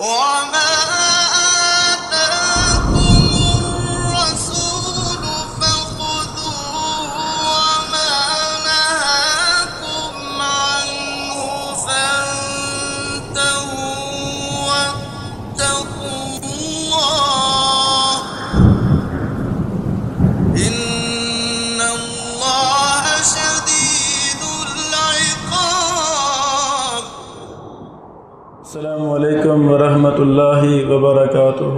وما آتاكم الرسول فخذوه وما نهاكم عنه فانتهوا واتقوا الله إن الله شديد العقاب. السلام علیکم ورحمۃ اللہ وبرکاتہ.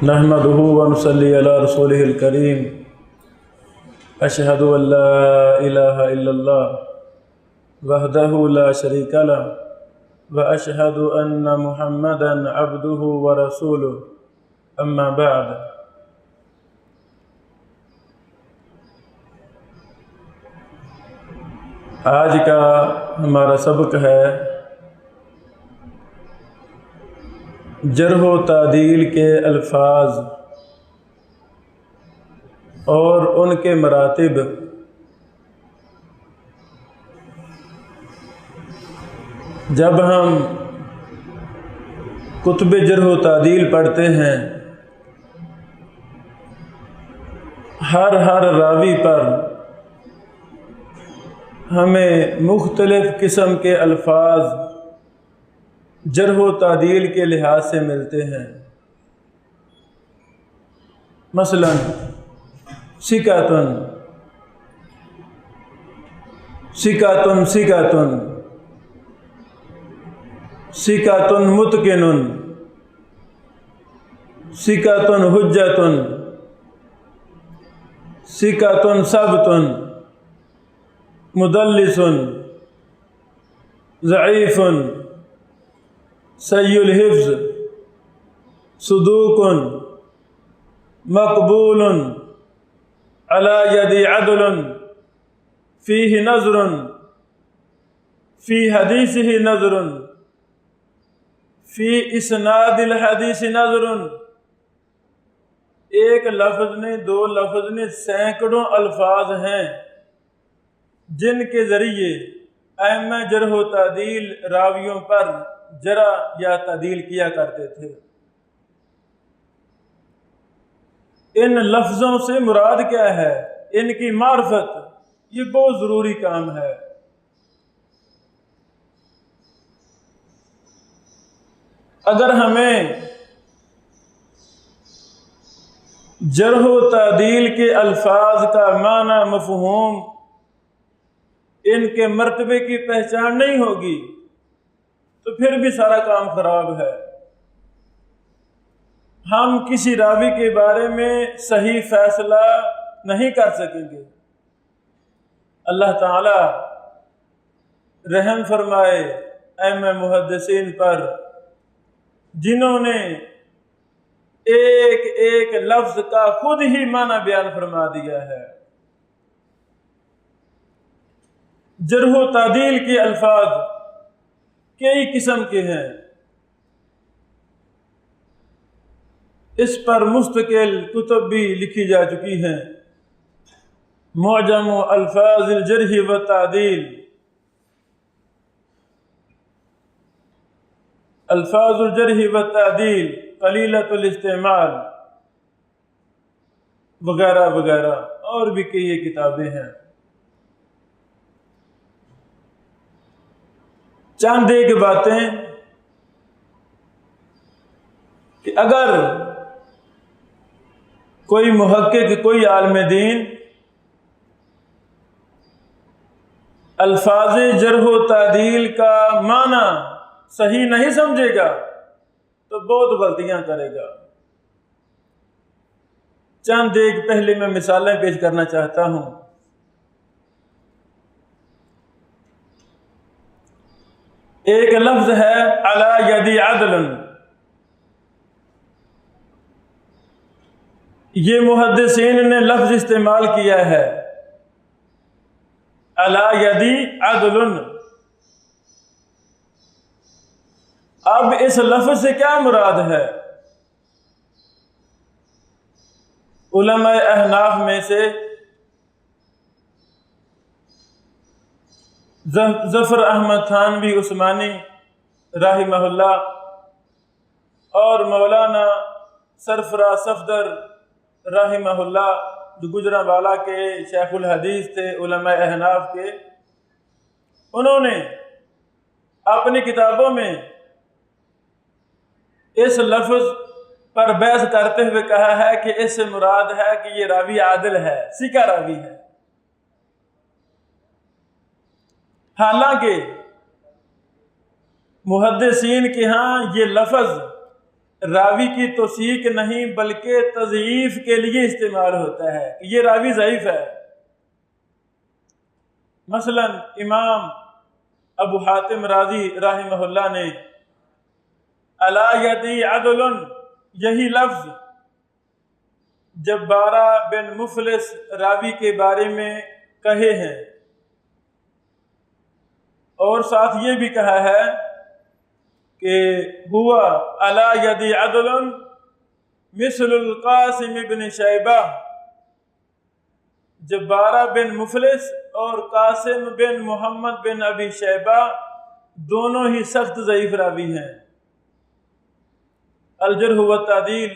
نحمدہ ونصلی علی رسولہ الکریم. اشہد ان لا الہ الا اللہ وحدہ لا شریک لہ واشہد ان محمدا عبدہ ورسولہ. اما بعد. آج کا ہمارا سبق ہے جرح و تعدیل کے الفاظ اور ان کے مراتب. جب ہم کتب جرح و تعدیل پڑھتے ہیں ہر راوی پر ہمیں مختلف قسم کے الفاظ جرح و تعدیل کے لحاظ سے ملتے ہیں. مثلا ثقۃ متقن ثقۃ حجۃ ثقۃ ثبت مدلس ضعیف سیء الحفظ صدوق مقبول علی ید عدل فیہ نظر فی حدیثہ نظر فی اسناد الحدیث نظر. ایک لفظ نے دو لفظ نے سینکڑوں الفاظ ہیں جن کے ذریعے ائمہ جرح و تعدیل راویوں پر جرح یا تعدیل کیا کرتے تھے. ان لفظوں سے مراد کیا ہے؟ ان کی معرفت یہ بہت ضروری کام ہے. اگر ہمیں جرح و تعدیل کے الفاظ کا معنی مفہوم ان کے مرتبے کی پہچان نہیں ہوگی تو پھر بھی سارا کام خراب ہے. ہم کسی راوی کے بارے میں صحیح فیصلہ نہیں کر سکیں گے. اللہ تعالی رحم فرمائے ائمہ محدثین پر جنہوں نے ایک ایک لفظ کا خود ہی معنی بیان فرما دیا ہے. جرح و تعدیل کے الفاظ کئی قسم کے ہیں. اس پر مستقل کتب بھی لکھی جا چکی ہیں. معجم الفاظ الجرح و تعدیل، الفاظ الجرح و تعدیل، قلیلۃ الاستعمال وغیرہ وغیرہ، اور بھی کئی کتابیں ہیں. چند ایک باتیں کہ اگر کوئی محقق کوئی عالم دین الفاظ جرح و تعدیل کا معنی صحیح نہیں سمجھے گا تو بہت غلطیاں کرے گا. چند ایک پہلے میں مثالیں پیش کرنا چاہتا ہوں. ایک لفظ ہے علی ید عدل. یہ محدثین نے لفظ استعمال کیا ہے علی ید عدل. اب اس لفظ سے کیا مراد ہے؟ علماء احناف میں سے ظفر احمد تھانوی عثمانی رحمہ اللہ اور مولانا سرفراز صفدر رحمہ اللہ جو گجرانوالہ کے شیخ الحدیث تھے، علماء احناف کے، انہوں نے اپنی کتابوں میں اس لفظ پر بحث کرتے ہوئے کہا ہے کہ اس سے مراد ہے کہ یہ راوی عادل ہے، ثقہ راوی ہے۔ حالانکہ محدثین کے ہاں یہ لفظ راوی کی توثیق نہیں بلکہ تضعیف کے لیے استعمال ہوتا ہے کہ یہ راوی ضعیف ہے۔ مثلا امام ابو حاتم رازی رحمہ اللہ نے الا یدی عدل، یہی لفظ جبارہ بن مفلس راوی کے بارے میں کہے ہیں، اور ساتھ یہ بھی کہا ہے کہ ہوا الا یدی عدل مثل القاسم بن شیبہ، جبارہ بن مفلس اور قاسم بن محمد بن ابی شیبہ دونوں ہی سخت ضعیف راوی ہیں۔ الجرح والتعدیل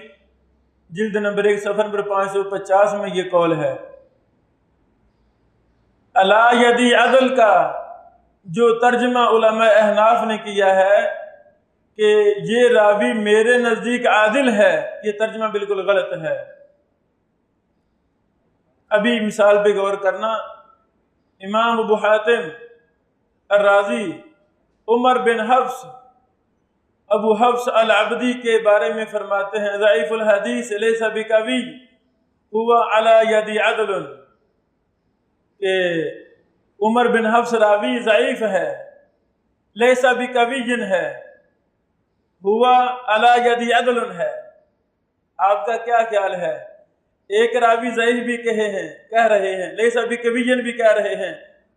جلد نمبر 1 صفحہ نمبر 550 میں یہ قول ہے۔ الا یدی عدل کا جو ترجمہ علماء احناف نے کیا ہے کہ یہ راوی میرے نزدیک عادل ہے، یہ ترجمہ بالکل غلط ہے۔ ابھی مثال پہ غور کرنا، امام ابو حاتم الرازی عمر بن حفص ابو حفص العبدی کے بارے میں فرماتے ہیں ضعیف الحدیث لیس بقوی ہوا علی ید عدل، کہ عمر بن حفص راوی ضعیف ہے، لیس بقوی ہے، ہوا علی ید عدل ہے۔ آپ کا کیا خیال ہے؟ ایک راوی ضعیف بھی کہہ رہے ہیں، لیس بقوی بھی کہہ رہے ہیں،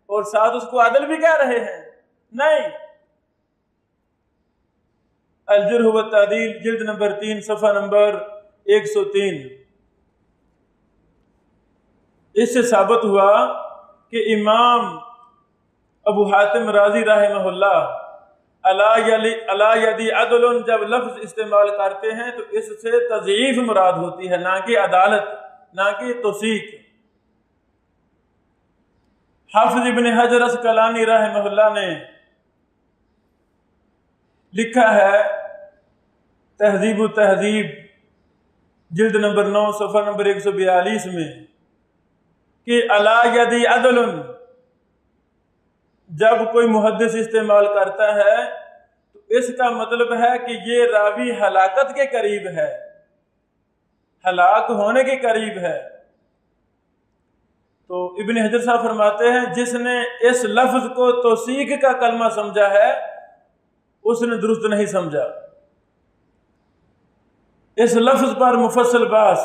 اور ساتھ اس کو عدل بھی کہہ رہے ہیں؟ نہیں۔ الجرح والتعدیل جلد نمبر 3 صفحہ نمبر 103، اس سے ثابت ہوا کہ امام ابو حاتم رازی رحمہ اللہ الا یدی عدل جب لفظ استعمال کرتے ہیں تو اس سے تضعیف مراد ہوتی ہے، نہ کہ عدالت، نہ کہ توثیق۔ حافظ ابن حجر عسقلانی رحمہ اللہ نے لکھا ہے تہذیب التہذیب جلد نمبر 9 صفحہ نمبر 142 میں کہ الا یدی عدل جب کوئی محدث استعمال کرتا ہے تو اس کا مطلب ہے کہ یہ راوی ہلاکت کے قریب ہے، ہلاک ہونے کے قریب ہے۔ تو ابن حجر صاحب فرماتے ہیں جس نے اس لفظ کو توثیق کا کلمہ سمجھا ہے اس نے درست نہیں سمجھا۔ اس لفظ پر مفصل بحث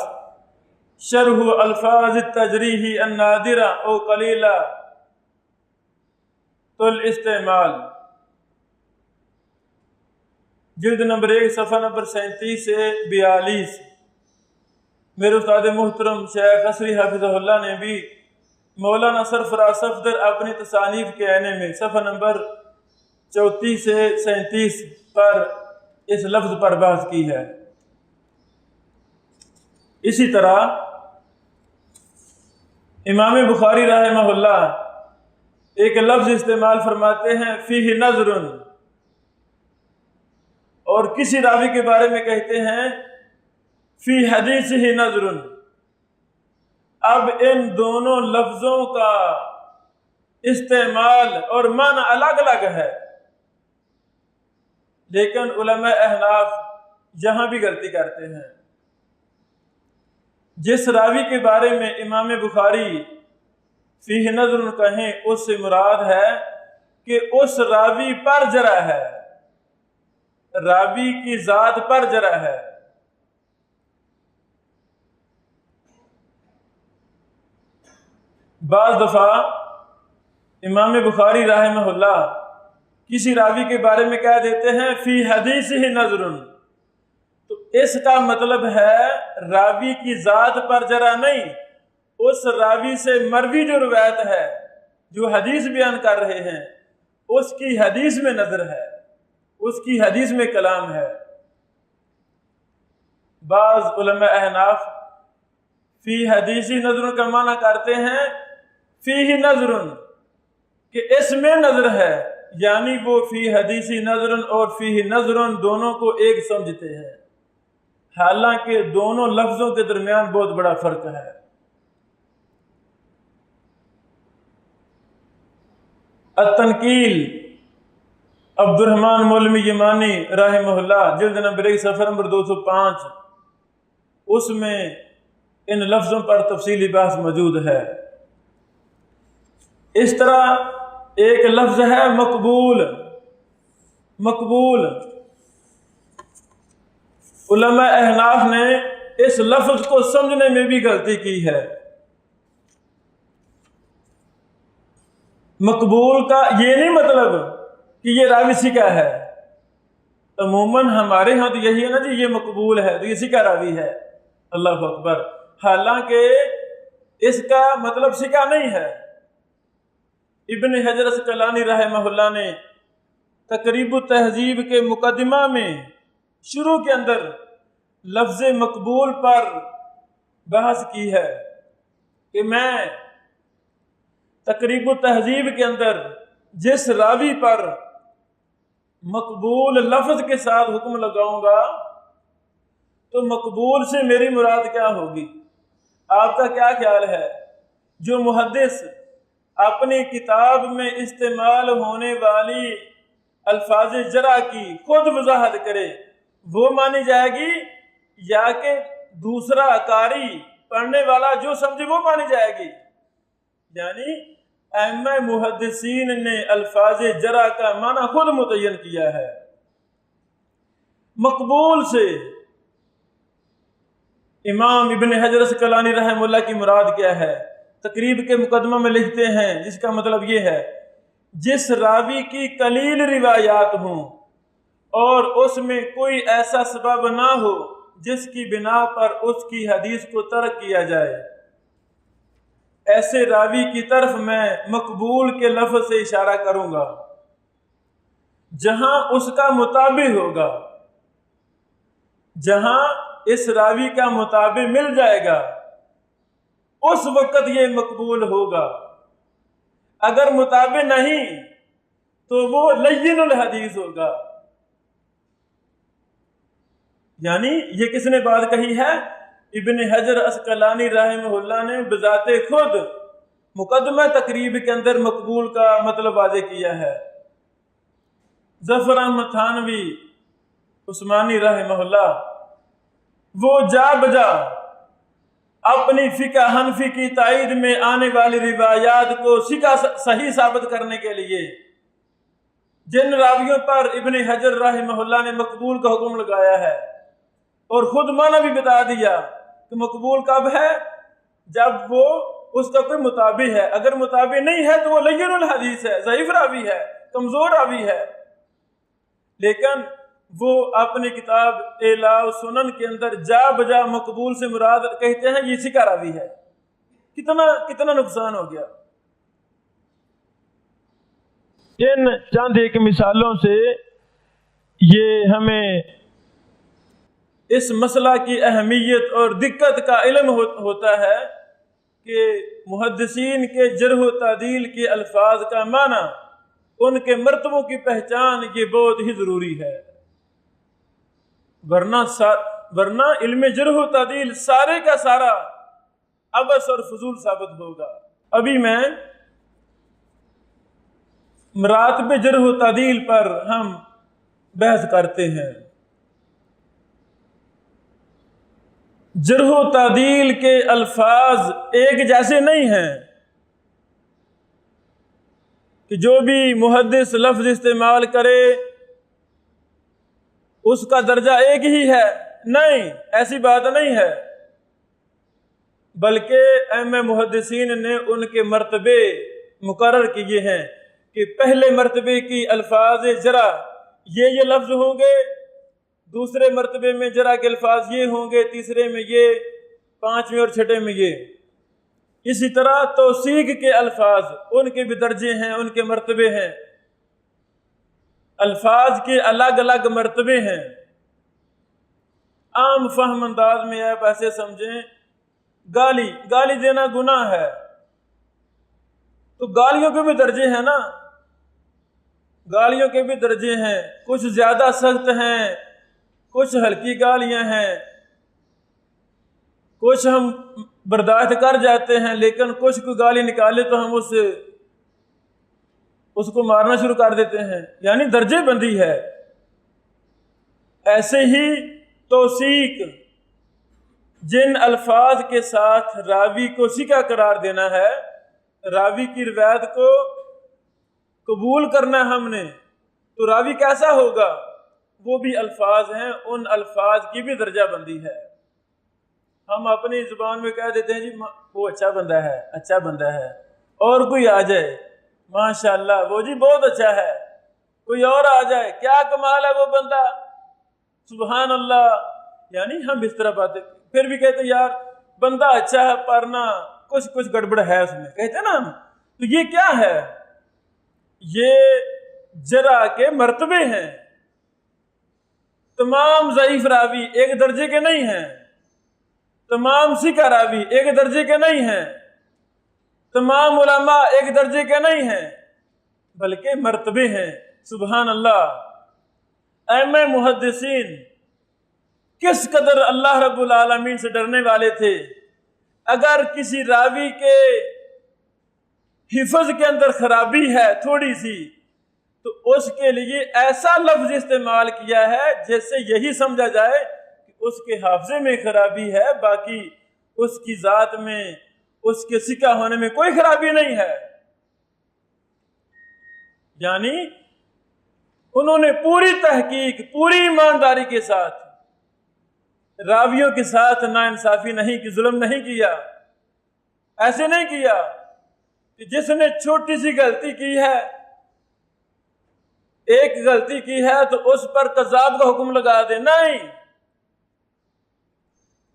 شرح الفاظ التجریح النادرہ او قلیلہ الاستعمال جلد نمبر 1 صفحہ نمبر 37 سے 42، میرے استاد محترم شیخ قصری حافظہ اللہ نے بھی مولانا سرفراز صفدر اپنی تصانیف کے آئینے میں صفحہ نمبر 34 سے 37 پر اس لفظ پر بحث کی ہے۔ اسی طرح امام بخاری رحمہ اللہ ایک لفظ استعمال فرماتے ہیں فیہ نظر، اور کسی راوی کے بارے میں کہتے ہیں فی حدیثہ نظر۔ اب ان دونوں لفظوں کا استعمال اور معنی الگ الگ ہے، لیکن علماء احناف یہاں بھی غلطی کرتے ہیں۔ جس راوی کے بارے میں امام بخاری فیہ نظر کہیں اس سے مراد ہے کہ اس راوی پر جرح ہے، راوی کی ذات پر جرح ہے۔ بعض دفعہ امام بخاری رحمہ اللہ کسی راوی کے بارے میں کہہ دیتے ہیں فی حدیثہ نظر، تو اس کا مطلب ہے راوی کی ذات پر جرح نہیں، اس راوی سے مروی جو روایت ہے، جو حدیث بیان کر رہے ہیں، اس کی حدیث میں نظر ہے۔ اس کی حدیث میں کلام ہے۔ بعض علماء احناف فی حدیثی نظر کا معنی کرتے ہیں فی نظر، کہ اس میں نظر ہے، یعنی وہ فی حدیثی نظر اور فی نظر دونوں کو ایک سمجھتے ہیں، حالانکہ دونوں لفظوں کے درمیان بہت بڑا فرق ہے۔ التنقیل عبد الرحمن مولوی یمانی رحمہ اللہ، جلد نمبر 1 صفحہ نمبر 205، اس میں ان لفظوں پر تفصیلی بحث موجود ہے۔ اس طرح ایک لفظ ہے مقبول۔ مقبول علماء احناف نے اس لفظ کو سمجھنے میں بھی غلطی کی ہے۔ مقبول کا یہ نہیں مطلب کہ یہ راوی سکا ہے، عموماً ہمارے ہاں تو یہی ہے نا جی، یہ مقبول ہے تو یہ سکا راوی ہے، اللہ اکبر، حالانکہ اس کا مطلب سکا نہیں ہے۔ ابن حجر عسقلانی رحمہ اللہ نے تقریب التہذیب کے مقدمہ میں شروع کے اندر لفظ مقبول پر بحث کی ہے کہ میں تقریب التہذیب کے اندر جس راوی پر مقبول لفظ کے ساتھ حکم لگاؤں گا تو مقبول سے میری مراد کیا ہوگی؟ آپ کا کیا خیال ہے؟ جو محدث اپنی کتاب میں استعمال ہونے والی الفاظ جرح کی خود وضاحت کرے وہ مانی جائے گی، یا کہ دوسرا قاری پڑھنے والا جو سمجھے وہ مانی جائے گی؟ یعنی ائمہ محدثین نے الفاظ جرح کا معنی خود متعین کیا ہے۔ مقبول سے امام ابن حجر عسقلانی رحمہ اللہ کی مراد کیا ہے؟ تقریب کے مقدمہ میں لکھتے ہیں جس کا مطلب یہ ہے جس راوی کی قلیل روایات ہوں اور اس میں کوئی ایسا سبب نہ ہو جس کی بنا پر اس کی حدیث کو ترک کیا جائے، ایسے راوی کی طرف میں مقبول کے لفظ سے اشارہ کروں گا۔ جہاں اس کا مطابق ہوگا، جہاں اس راوی کا مطابق مل جائے گا اس وقت یہ مقبول ہوگا، اگر مطابق نہیں تو وہ لین الحدیث ہوگا۔ یعنی یہ کس نے بات کہی ہے؟ ابن حجر عسقلانی رحمہ اللہ نے بذات خود مقدمہ تقریب کے اندر مقبول کا مطلب واضح کیا ہے۔ ظفر احمد تھانوی عثمانی رحمہ اللہ وہ جا بجا اپنی فقہ حنفی کی تائید میں آنے والی روایات کو صحیح ثابت کرنے کے لیے جن راویوں پر ابن حجر رحمہ اللہ نے مقبول کا حکم لگایا ہے اور خود معنی بھی بتا دیا کہ مقبول کب ہے؟ جب وہ اس کا کوئی مطابق ہے، اگر مطابق نہیں ہے تو وہ لین الحدیث ہے، ضعیف راوی ہے، کمزور راوی ہے۔ لیکن وہ اپنی کتاب اعلاء سنن کے اندر جا بجا مقبول سے مراد کہتے ہیں یہ سکا راوی ہے۔ کتنا نقصان ہو گیا۔ ان چند ایک مثالوں سے یہ ہمیں اس مسئلہ کی اہمیت اور دقت کا علم ہوتا ہے کہ محدثین کے جرح و تعدیل کے الفاظ کا معنی، ان کے مرتبوں کی پہچان یہ بہت ہی ضروری ہے، ورنہ علم جرح و تعدیل سارے کا سارا عبث اور فضول ثابت ہوگا۔ ابھی میں مراتب جرح و تعدیل پر ہم بحث کرتے ہیں۔ جرح و تعدیل کے الفاظ ایک جیسے نہیں ہیں کہ جو بھی محدث لفظ استعمال کرے اس کا درجہ ایک ہی ہے، نہیں، ایسی بات نہیں ہے، بلکہ ائمہ محدثین نے ان کے مرتبے مقرر کیے ہیں کہ پہلے مرتبے کی الفاظ جرح یہ لفظ ہوں گے، دوسرے مرتبے میں جرح کے الفاظ یہ ہوں گے، تیسرے میں یہ، پانچویں اور چھٹے میں یہ۔ اسی طرح توثیق کے الفاظ ان کے بھی درجے ہیں، ان کے مرتبے ہیں۔ الفاظ کے الگ الگ مرتبے ہیں. عام فہم انداز میں آپ ایسے سمجھیں، گالی دینا گناہ ہے تو گالیوں کے بھی درجے ہیں نا، گالیوں کے بھی درجے ہیں، کچھ زیادہ سخت ہیں، کچھ ہلکی گالیاں ہیں، کچھ ہم برداشت کر جاتے ہیں، لیکن کچھ کو گالی نکالے تو ہم اس کو مارنا شروع کر دیتے ہیں، یعنی درجے بندی ہے. ایسے ہی توثیق، جن الفاظ کے ساتھ راوی کو ثقہ قرار دینا ہے، راوی کی روایت کو قبول کرنا ہے ہم نے، تو راوی کیسا ہوگا؟ وہ بھی الفاظ ہیں، ان الفاظ کی بھی درجہ بندی ہے. ہم اپنی زبان میں کہہ دیتے ہیں جی وہ اچھا بندہ ہے، اچھا بندہ ہے، اور کوئی آ جائے ماشاءاللہ وہ جی بہت اچھا ہے، کوئی اور آ جائے کیا کمال ہے وہ بندہ، سبحان اللہ، یعنی ہم اس طرح باتیں پھر بھی کہتے ہیں یار بندہ اچھا ہے پر نہ کچھ گڑبڑ ہے اس میں، کہتے ہیں نا ہم. تو یہ کیا ہے؟ یہ جرح کے مرتبے ہیں. تمام ضعیف راوی ایک درجے کے نہیں ہیں، تمام ثقہ راوی ایک درجے کے نہیں ہیں، تمام علماء ایک درجے کے نہیں ہیں، بلکہ مرتبے ہیں. سبحان اللہ. ائمہ محدثین کس قدر اللہ رب العالمین سے ڈرنے والے تھے. اگر کسی راوی کے حفظ کے اندر خرابی ہے تھوڑی سی، تو اس کے لیے ایسا لفظ استعمال کیا ہے جس سے یہی سمجھا جائے کہ اس کے حافظے میں خرابی ہے، باقی اس کی ذات میں، اس کے ثقہ ہونے میں کوئی خرابی نہیں ہے. یعنی انہوں نے پوری تحقیق، پوری ایمانداری کے ساتھ راویوں کے ساتھ ناانصافی نہیں کی، ظلم نہیں کیا. ایسے نہیں کیا کہ جس نے چھوٹی سی غلطی کی ہے، ایک غلطی کی ہے تو اس پر کذاب کا حکم لگا دے. نہیں،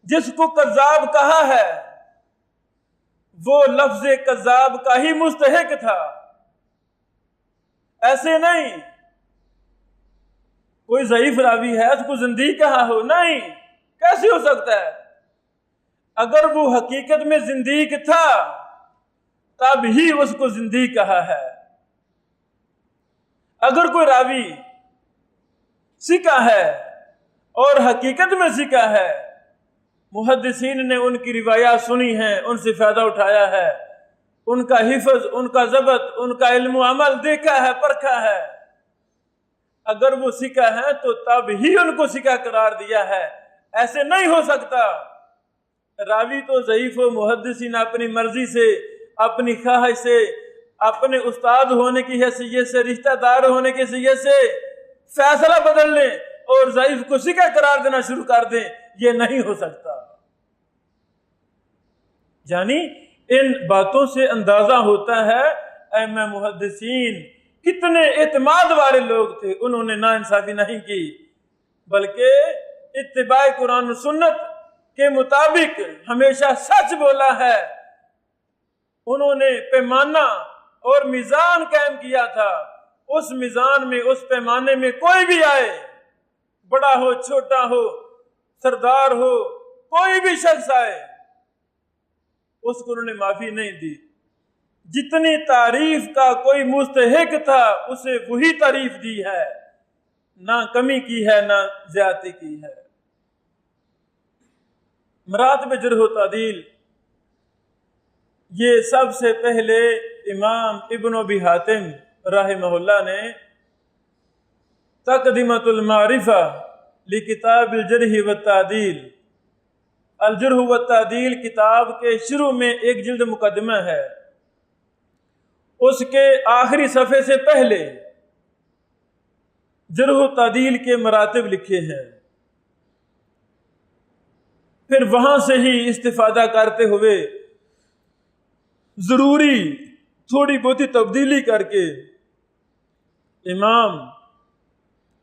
جس کو کذاب کہا ہے وہ لفظ کذاب کا ہی مستحق تھا. ایسے نہیں کوئی ضعیف راوی ہے تو کوئی زندیق کہا ہو، نہیں، کیسے ہو سکتا ہے؟ اگر وہ حقیقت میں زندیق تھا تب ہی اس کو زندیق کہا ہے. اگر کوئی راوی ثقہ ہے اور حقیقت میں ثقہ ہے، محدثین نے ان کی روایات سنی ہیں، ان سے فائدہ اٹھایا ہے، ان کا حفظ، ان کا ضبط، ان کا علم و عمل دیکھا ہے، پرکھا ہے، اگر وہ ثقہ ہیں تو تب ہی ان کو ثقہ قرار دیا ہے. ایسے نہیں ہو سکتا. راوی تو ضعیف و محدثین اپنی مرضی سے، اپنی خواہش سے، اپنے استاد ہونے کی حیثیت سے، رشتہ دار ہونے کی حیثیت سے فیصلہ بدل لیں اور ضعیف کو ثقہ قرار دینا شروع کر دیں. یہ نہیں ہو سکتا. یعنی ان باتوں سے اندازہ ہوتا ہے ائمہ محدثین کتنے اعتماد والے لوگ تھے. انہوں نے ناانصافی نہیں کی، بلکہ اتباع قرآن و سنت کے مطابق ہمیشہ سچ بولا ہے. انہوں نے پیمانہ اور میزان قائم کیا تھا. اس میزان میں، اس پیمانے میں کوئی بھی آئے، بڑا ہو، چھوٹا ہو، سردار ہو، کوئی بھی شخص آئے، اس کو انہوں نے معافی نہیں دی. جتنی تعریف کا کوئی مستحق تھا اسے وہی تعریف دی ہے، نہ کمی کی ہے نہ زیادتی کی ہے. مراتب جرح و تعدیل، یہ سب سے پہلے امام ابن ابی حاتم رحمہ اللہ نے تقدمۃ المعرفہ لکتاب الجرح والتعدیل، الجرح والتعدیل کتاب کے شروع میں ایک جلد مقدمہ ہے، اس کے آخری صفحے سے پہلے جرح و تعدیل کے مراتب لکھے ہیں. پھر وہاں سے ہی استفادہ کرتے ہوئے ضروری تھوڑی بہت تبدیلی کر کے امام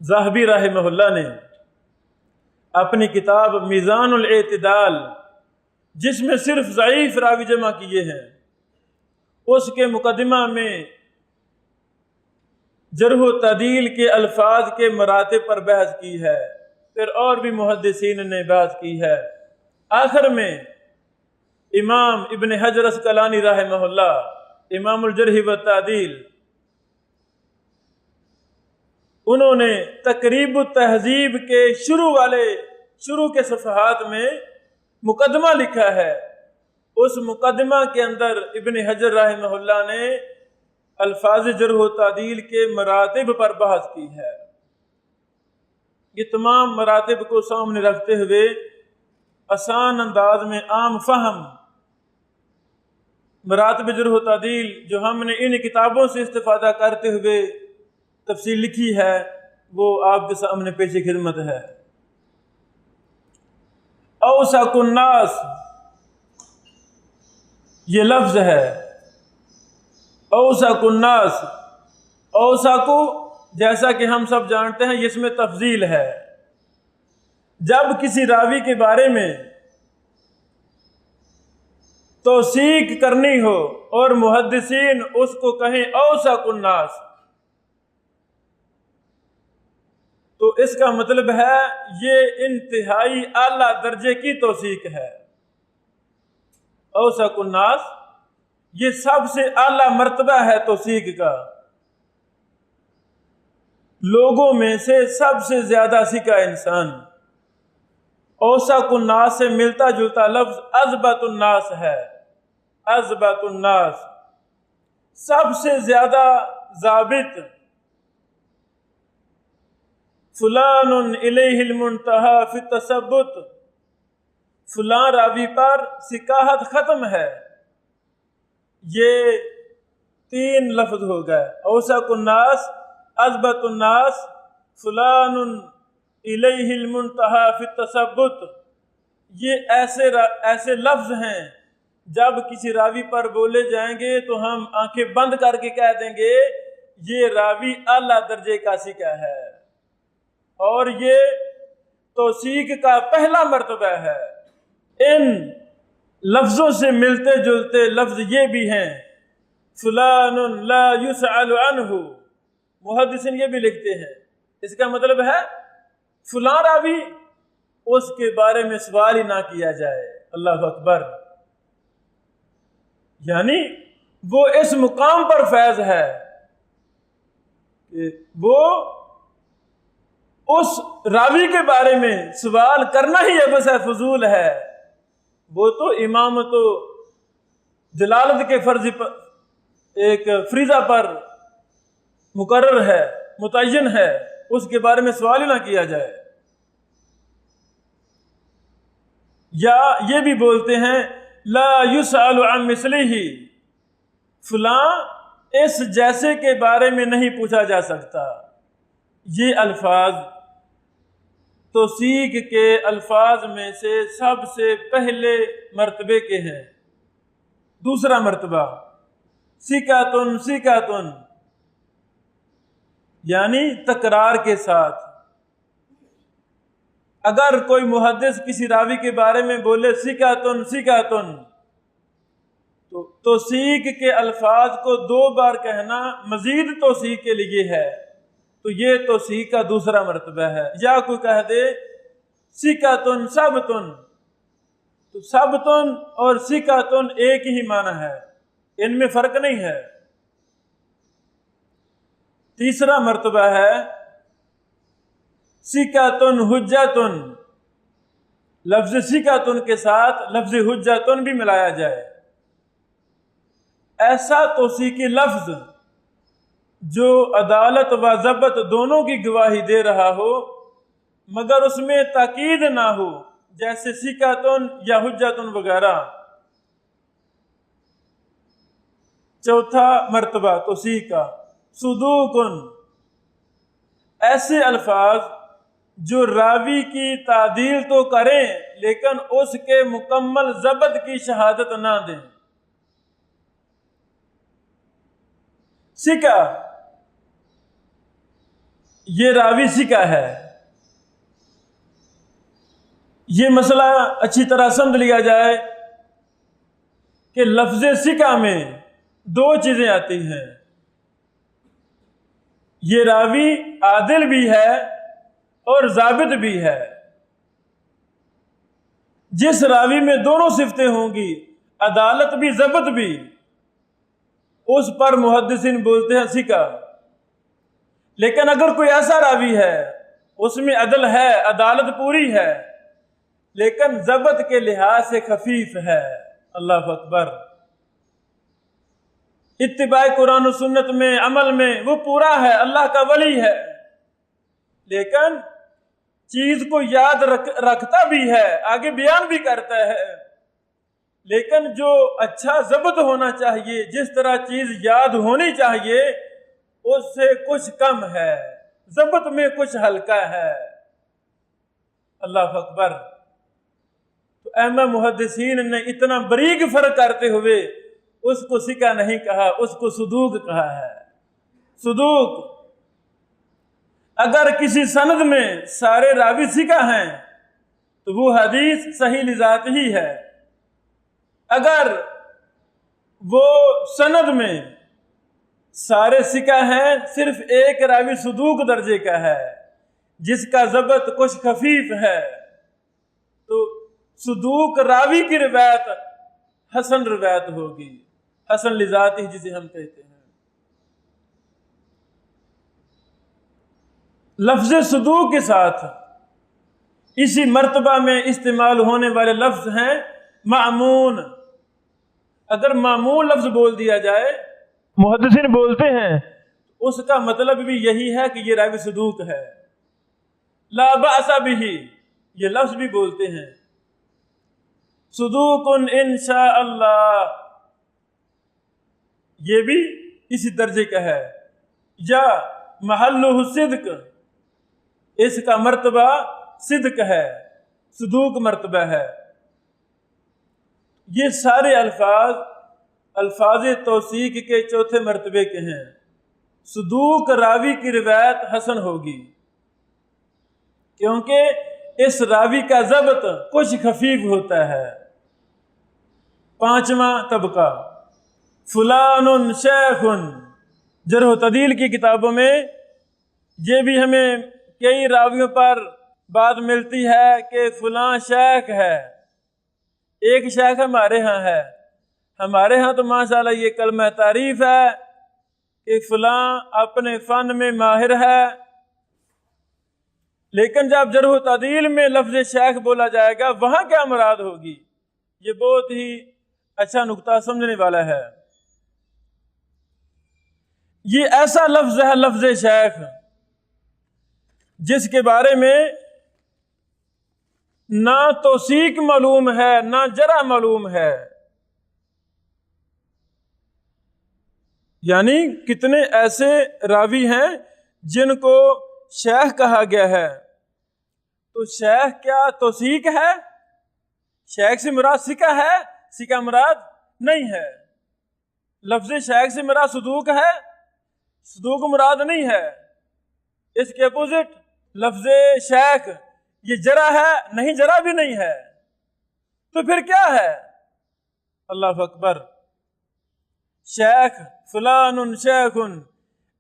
ذہبی رحمہ اللہ نے اپنی کتاب میزان الاعتدال، جس میں صرف ضعیف راوی جمع کیے ہیں، اس کے مقدمہ میں جرح و تعدیل کے الفاظ کے مراتب پر بحث کی ہے، پھر اور بھی محدثین نے بحث کی ہے۔ آخر میں امام ابن حجر اسقلانی رحمہ اللہ، امام الجرح و تعدیل، انہوں نے تقریب التہذیب کے شروع کے صفحات میں مقدمہ لکھا ہے۔ اس مقدمہ کے اندر ابن حجر رحمہ اللہ نے الفاظ جرح و تعدیل کے مراتب پر بحث کی ہے۔ یہ تمام مراتب کو سامنے رکھتے ہوئے آسان انداز میں عام فہم مراتب جرح و تعدیل جو ہم نے ان کتابوں سے استفادہ کرتے ہوئے تفصیل لکھی ہے وہ آپ کے سامنے پیش خدمت ہے۔ اوسق الناس یہ لفظ ہے، اوسق الناس، اوسق جیسا کہ ہم سب جانتے ہیں اس میں تفضیل ہے۔ جب کسی راوی کے بارے میں توثیق کرنی ہو اور محدثین اس کو کہیں اوسق الناس، تو اس کا مطلب ہے یہ انتہائی اعلیٰ درجے کی توثیق ہے۔ اوسق الناس یہ سب سے اعلیٰ مرتبہ ہے توثیق کا، لوگوں میں سے سب سے زیادہ ثقہ انسان۔ اوسق الناس سے ملتا جلتا لفظ اضبط الناس ہے، اضبط الناس سب سے زیادہ ضابط۔ فلان الیہ المنتہا فی التثبت، فلاں راوی پر ثقاہت ختم ہے۔ یہ 3 لفظ ہو گئے، اوسق الناس، اضبط الناس، فلان الیہ المنتہا فی التثبت۔ یہ ایسے لفظ ہیں جب کسی راوی پر بولے جائیں گے تو ہم آنکھیں بند کر کے کہہ دیں گے یہ راوی اعلیٰ درجے کا ثقہ ہے، اور یہ توثیق کا پہلا مرتبہ ہے۔ ان لفظوں سے ملتے جلتے لفظ یہ بھی ہیں، فلان لا یسأل عنہ، محدثین یہ بھی لکھتے ہیں، اس کا مطلب ہے فلاں راوی اس کے بارے میں سوال ہی نہ کیا جائے۔ اللہ اکبر، یعنی وہ اس مقام پر فیض ہے کہ وہ اس راوی کے بارے میں سوال کرنا ہی بس فضول ہے۔ وہ تو امامت و جلالت کے فرض پر ایک فریضہ پر مقرر ہے، متعین ہے، اس کے بارے میں سوال ہی نہ کیا جائے۔ یا یہ بھی بولتے ہیں لا یسأل عن مثلہ، فلاں اس جیسے کے بارے میں نہیں پوچھا جا سکتا۔ یہ الفاظ توثیق کے الفاظ میں سے سب سے پہلے مرتبے کے ہیں۔ دوسرا مرتبہ ثقۃ ثقۃ، یعنی تکرار کے ساتھ۔ اگر کوئی محدث کسی راوی کے بارے میں بولے ثقۃ ثقۃ، تو توثیق کے الفاظ کو 2 بار کہنا مزید توثیق کے لیے ہے، تو یہ توثیق کا دوسرا مرتبہ ہے۔ یا کوئی کہہ دے ثقۃ ثبت، تو ثبت اور ثقۃ ایک ہی معنی ہے، ان میں فرق نہیں ہے۔ تیسرا مرتبہ ہے ثقۃ حجۃ، لفظ ثقۃ کے ساتھ لفظ حجۃ بھی ملایا جائے۔ ایسا توثیقی لفظ جو عدالت و ضبط دونوں کی گواہی دے رہا ہو مگر اس میں تاکید نہ ہو، جیسے ثقۃ یا حجۃ وغیرہ۔ چوتھا مرتبہ توثیق کا صدوق، ایسے الفاظ جو راوی کی تعدیل تو کریں لیکن اس کے مکمل ضبط کی شہادت نہ دیں۔ ثقہ، یہ راوی ثقہ ہے۔ یہ مسئلہ اچھی طرح سمجھ لیا جائے کہ لفظ ثقہ میں 2 چیزیں آتی ہیں۔ یہ راوی عادل بھی ہے اور ضابط بھی ہے۔ جس راوی میں دونوں صفتیں ہوں گی، عدالت بھی ضبط بھی، اس پر محدثین بولتے ہیں ثقہ۔ لیکن اگر کوئی ایسا راوی ہے اس میں عدل ہے، عدالت پوری ہے، لیکن ضبط کے لحاظ سے خفیف ہے، اللہ اکبر، اتباع قرآن و سنت میں عمل میں وہ پورا ہے، اللہ کا ولی ہے، لیکن چیز کو یاد رکھتا بھی ہے، آگے بیان بھی کرتا ہے، لیکن جو اچھا ضبط ہونا چاہیے، جس طرح چیز یاد ہونی چاہیے اس سے کچھ کم ہے، ضبط میں کچھ ہلکا ہے، اللہ اکبر۔ تو ائمہ محدثین نے اتنا باریک فرق کرتے ہوئے اس کو ثقہ نہیں کہا، اس کو صدوق کہا ہے۔ صدوق، اگر کسی سند میں سارے راوی ثقہ ہیں تو وہ حدیث صحیح لذات ہی ہے۔ اگر وہ سند میں سارے ثقہ ہیں، صرف ایک راوی صدوق درجے کا ہے جس کا ضبط کچھ خفیف ہے، تو صدوق راوی کی روایت حسن روایت ہوگی، حسن لذاتی جسے ہم کہتے ہیں۔ لفظ صدوق کے ساتھ اسی مرتبہ میں استعمال ہونے والے لفظ ہیں مأمون۔ اگر مأمون لفظ بول دیا جائے، محدثین بولتے ہیں، اس کا مطلب بھی یہی ہے کہ یہ راوی صدوق ہے۔ لا بأس بہ، یہ لفظ بھی بولتے ہیں، صدوق انشاء اللہ، یہ بھی اسی درجے کا ہے۔ یا محلہ صدق، اس کا مرتبہ صدق ہے، صدوق مرتبہ ہے۔ یہ سارے الفاظ توثیق کے چوتھے مرتبے کے ہیں۔ صدوق راوی کی روایت حسن ہوگی کیونکہ اس راوی کا ضبط کچھ خفیف ہوتا ہے۔ پانچواں طبقہ، فلان شیخ، جرح و تعدیل کی کتابوں میں یہ بھی ہمیں کئی راویوں پر بات ملتی ہے کہ فلاں شیخ ہے۔ ایک شیخ ہمارے ہاں ہے، ہمارے ہاں تو ماشاءاللہ یہ کلمہ تعریف ہے کہ فلاں اپنے فن میں ماہر ہے، لیکن جب جرح و تعدیل میں لفظ شیخ بولا جائے گا وہاں کیا مراد ہوگی؟ یہ بہت ہی اچھا نقطہ سمجھنے والا ہے۔ یہ ایسا لفظ ہے لفظ شیخ جس کے بارے میں نہ توثیق معلوم ہے نہ جرح معلوم ہے، یعنی کتنے ایسے راوی ہیں جن کو شیخ کہا گیا ہے، تو شیخ کیا توثیق ہے؟ شیخ سے مراد ثقہ ہے؟ ثقہ مراد نہیں ہے۔ لفظ شیخ سے مراد صدوق ہے؟ صدوق مراد نہیں ہے۔ اس کے اپوزٹ لفظ شیخ یہ جرح ہے؟ نہیں، جرح بھی نہیں ہے، تو پھر کیا ہے؟ اللہ اکبر۔ شیخ، فلان شیخ،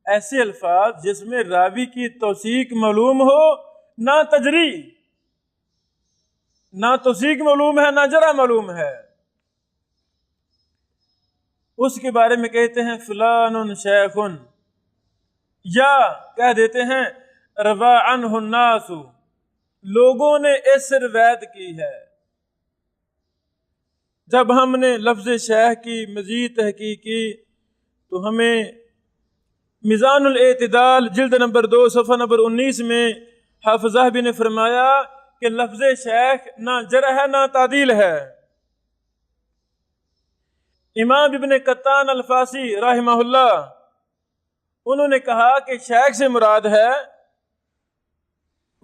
ایسے الفاظ جس میں راوی کی توثیق معلوم ہو، نہ تجریح، نہ توثیق معلوم ہے نہ جرح معلوم ہے، اس کے بارے میں کہتے ہیں فلان شیخ، یا کہہ دیتے ہیں روا عنہ الناس، لوگوں نے اس سے روایت کی ہے۔ جب ہم نے لفظ شیخ کی مزید تحقیق کی تو ہمیں میزان الاعتدال جلد نمبر 2 صفحہ نمبر 19 میں حافظ ذہبی نے فرمایا کہ لفظ شیخ نہ جرح ہے نہ تعدیل ہے۔ امام ابن قطان الفاسی رحمہ اللہ، انہوں نے کہا کہ شیخ سے مراد ہے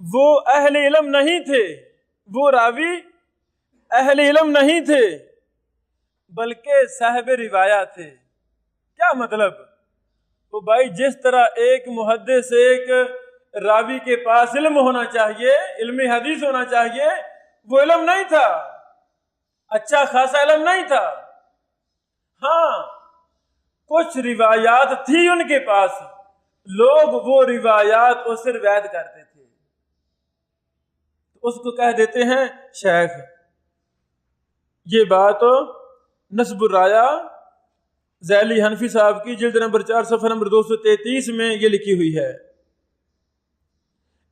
وہ اہل علم نہیں تھے، وہ راوی اہل علم نہیں تھے بلکہ صاحب روایات تھے۔ کیا مطلب؟ وہ بھائی جس طرح ایک محدث ایک راوی کے پاس علم ہونا چاہیے، علم حدیث ہونا چاہیے، وہ علم نہیں تھا، اچھا خاصا علم نہیں تھا، ہاں کچھ روایات تھی ان کے پاس لوگ وہ روایات اس سے روایت کرتے تھے، تو اس کو کہہ دیتے ہیں شیخ۔ یہ بات نصب الرایا ذیلی حنفی صاحب کی جلد نمبر 4 صفحہ نمبر 233 میں یہ لکھی ہوئی ہے۔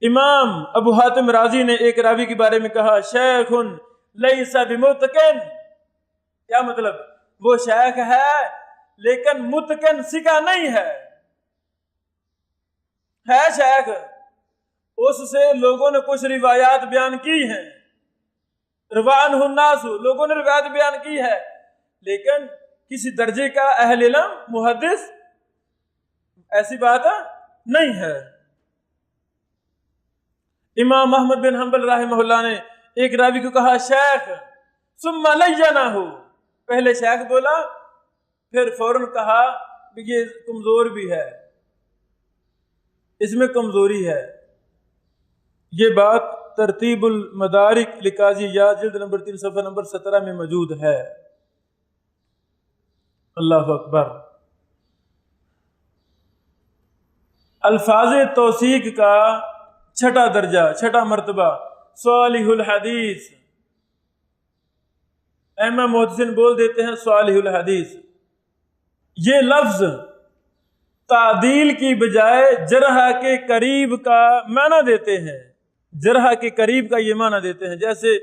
امام ابو حاتم رازی نے ایک راوی کے بارے میں کہا شیخ لیس بمتقن، کیا مطلب؟ وہ شیخ ہے لیکن متقن سکا نہیں ہے شیخ، اس سے لوگوں نے کچھ روایات بیان کی ہیں، روان الناس، لوگوں نے روایت بیان کی ہے، لیکن کسی درجے کا اہل علم محدث ایسی بات نہیں ہے۔ امام احمد بن حنبل رحمہ اللہ نے ایک راوی کو کہا شیخ ثم لینہ، پہلے شیخ بولا پھر فوراً کہا کہ یہ کمزور بھی ہے، اس میں کمزوری ہے۔ یہ بات ترتیب المدارک لقاضی یاد جلد نمبر 3 صفحہ نمبر 17 میں موجود ہے۔ اللہ اکبر۔ الفاظ توثیق کا چھٹا درجہ، چھٹا مرتبہ صالح الحدیث، امام محدثین بول دیتے ہیں صالح الحدیث۔ یہ لفظ تعدیل کی بجائے جرح کے قریب کا معنی دیتے ہیں، جرح کے قریب کا یہ معنی دیتے ہیں، جیسے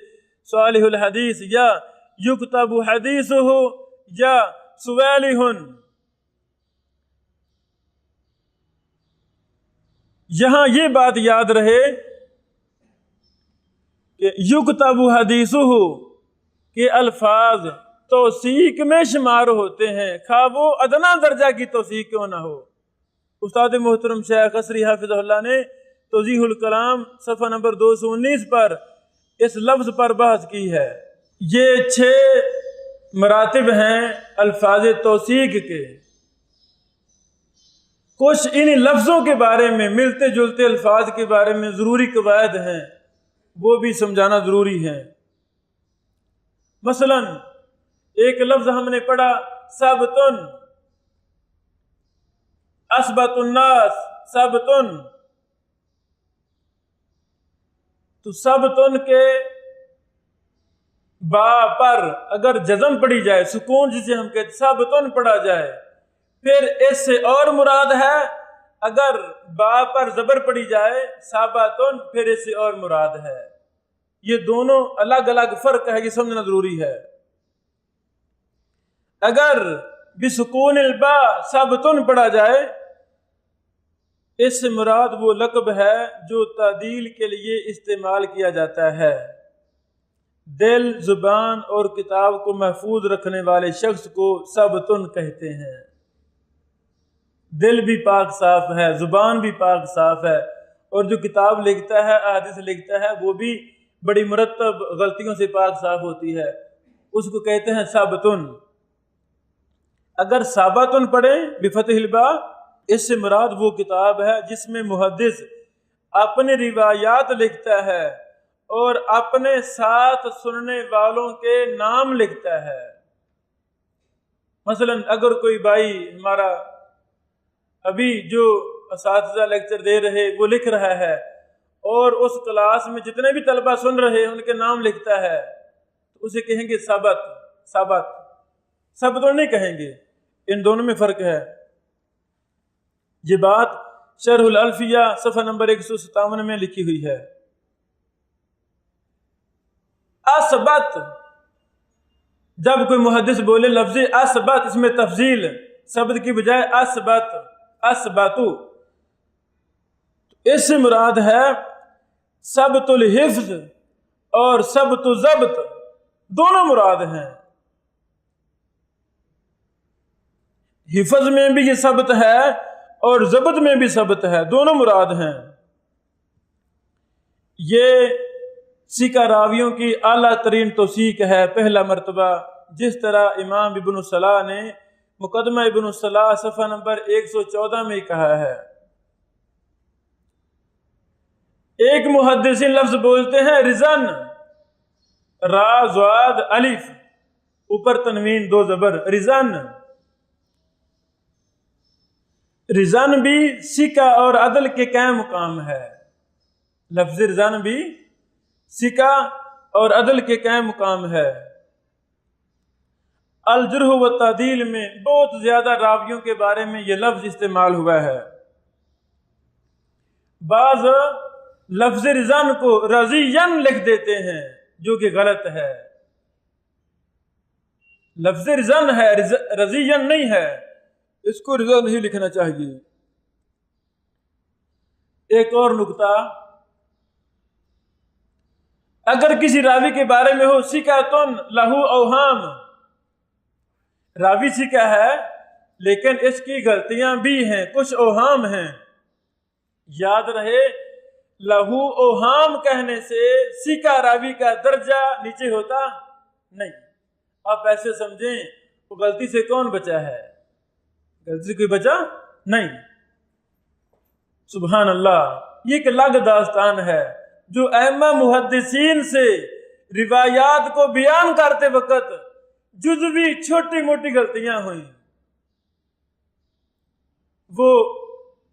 صالح الحدیث یا یکتب حدیثہ یا صالح۔ یہاں یہ بات یاد رہے کہ یکتب حدیثہ کے الفاظ توثیق میں شمار ہوتے ہیں، خواہ وہ ادنا درجہ کی توثیق کیوں نہ ہو۔ استاد محترم شیخ قصری حافظ اللہ نے توضیح الکلام صفحہ نمبر 219 پر اس لفظ پر بحث کی ہے۔ یہ 6 مراتب ہیں الفاظ توثیق کے۔ کچھ ان لفظوں کے بارے میں، ملتے جلتے الفاظ کے بارے میں ضروری قواعد ہیں، وہ بھی سمجھانا ضروری ہے۔ مثلا ایک لفظ ہم نے پڑھا ثبتن، اثبت الناس ثبتن، تو ثبتن کے با پر اگر جزم پڑی جائے، سکون جسے ہم کہتے ثبتن پڑھا جائے، پھر اس سے اور مراد ہے اگر با پر زبر پڑی جائے ثابتن، پھر اس سے اور مراد ہے۔ یہ دونوں الگ الگ فرق ہے، یہ سمجھنا ضروری ہے۔ اگر بسکون البا ثبتن پڑھا جائے، اس سے مراد وہ لقب ہے جو تعدیل کے لیے استعمال کیا جاتا ہے۔ دل، زبان اور کتاب کو محفوظ رکھنے والے شخص کو ثبتن کہتے ہیں۔ دل بھی پاک صاف ہے، زبان بھی پاک صاف ہے، اور جو کتاب لکھتا ہے، احادیث لکھتا ہے، وہ بھی بڑی مرتب غلطیوں سے پاک صاف ہوتی ہے، اس کو کہتے ہیں ثابتن۔ اگر ثابتن پڑھیں بفتح الباء، اس سے مراد وہ کتاب ہے جس میں محدث اپنے روایات لکھتا ہے اور اپنے ساتھ سننے والوں کے نام لکھتا ہے۔ مثلا اگر کوئی بھائی ہمارا ابھی جو اساتذہ لیکچر دے رہے وہ لکھ رہا ہے اور اس کلاس میں جتنے بھی طلبہ سن رہے ان کے نام لکھتا ہے، تو اسے کہیں گے ثبت، ثبت، ثبت نہیں کہیں گے۔ ان دونوں میں فرق ہے۔ یہ بات شرح الالفیہ صفحہ نمبر 157 میں لکھی ہوئی ہے۔ اثبت، جب کوئی محدث بولے لفظ اثبت، اس میں تفضیل، ثبت کی بجائے اثبت، اثبتو، اس سے مراد ہے ثبت الحفظ اور ثبت الضبط، دونوں مراد ہیں۔ حفظ میں بھی یہ ثبت ہے اور ضبط میں بھی ثبت ہے، دونوں مراد ہیں۔ یہ سکہ راویوں کی اعلیٰ ترین توثیق ہے، پہلا مرتبہ، جس طرح امام ابن الصلاح نے مقدمہ ابن الصلاح صفحہ نمبر 114 میں کہا ہے۔ ایک محدثین لفظ بولتے ہیں رزن، را زواد الف، اوپر تنوین 2 زبر، رزن۔ رزان بھی سکہ اور عدل کے قائم مقام ہے. لفظ رزان بھی سکہ اور عدل کے قائم مقام ہے. الجرح و تعدیل میں بہت زیادہ راویوں کے بارے میں یہ لفظ استعمال ہوا ہے. بعض لفظ رزان کو رضین لکھ دیتے ہیں جو کہ غلط ہے. لفظ رزان ہے، رضین نہیں ہے، اس کو رضا نہیں لکھنا چاہیے. ایک اور نکتہ، اگر کسی راوی کے بارے میں ہو سکاتن لہو اوہام، راوی سکہ ہے لیکن اس کی غلطیاں بھی ہیں، کچھ اوہام ہیں. یاد رہے لہو اوہام کہنے سے سکہ راوی کا درجہ نیچے ہوتا نہیں. آپ ایسے سمجھیں وہ غلطی سے کون بچا ہے؟ غلطی سے کوئی بچا نہیں. سبحان اللہ، یہ ایک الگ داستان ہے جو ائمہ محدثین سے روایات کو بیان کرتے وقت جزوی چھوٹی موٹی غلطیاں ہوئیں. وہ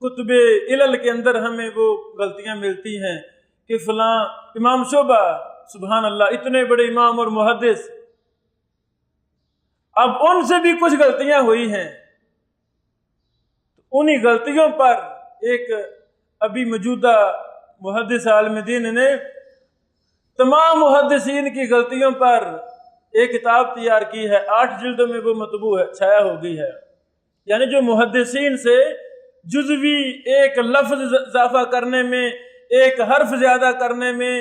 کتب علل کے اندر ہمیں وہ غلطیاں ملتی ہیں کہ فلاں امام شعبہ، سبحان اللہ، اتنے بڑے امام اور محدث، اب ان سے بھی کچھ غلطیاں ہوئی ہیں. انہی غلطیوں پر ایک ابھی موجودہ محدث عالم دین نے تمام محدثین کی غلطیوں پر ایک کتاب تیار کی ہے. 8 جلدوں میں وہ مطبوع ہے، چھایا ہو گئی ہے. یعنی جو محدثین سے جزوی ایک لفظ اضافہ کرنے میں، ایک حرف زیادہ کرنے میں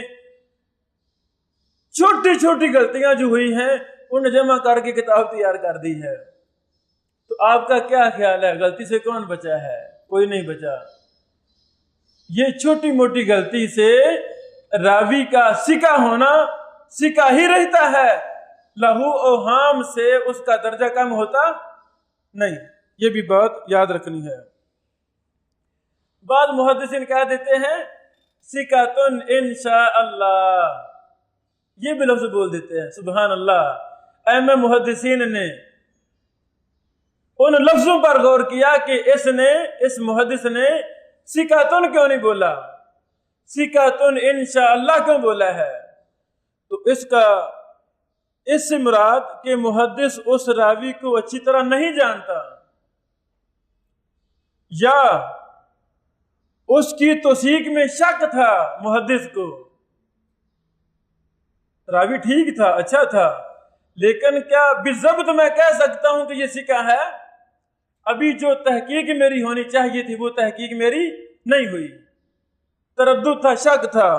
چھوٹی چھوٹی غلطیاں جو ہوئی ہیں انہیں جمع کر کے کتاب تیار کر دی ہے. تو آپ کا کیا خیال ہے، غلطی سے کون بچا ہے؟ کوئی نہیں بچا. یہ چھوٹی موٹی غلطی سے راوی کا سکہ ہونا سکہ ہی رہتا ہے، لہو اوہام سے اس کا درجہ کم ہوتا نہیں. یہ بھی بات یاد رکھنی ہے. بعض محدثین کہہ دیتے ہیں سکاتن انشاء اللہ، یہ بھی لفظ بول دیتے ہیں. سبحان اللہ، ائمہ محدثین نے ان لفظوں پر غور کیا کہ اس محدث نے سکاتن کیوں نہیں بولا، سکاتن انشاء اللہ کیوں بولا ہے. تو اس سے مراد کہ محدث اس راوی کو اچھی طرح نہیں جانتا، یا اس کی توثیق میں شک تھا. محدث کو راوی ٹھیک تھا، اچھا تھا، لیکن کیا بالضبط میں کہہ سکتا ہوں کہ یہ سکہ ہے؟ ابھی جو تحقیق میری ہونی چاہیے تھی وہ تحقیق میری نہیں ہوئی، تردد تھا، شک تھا،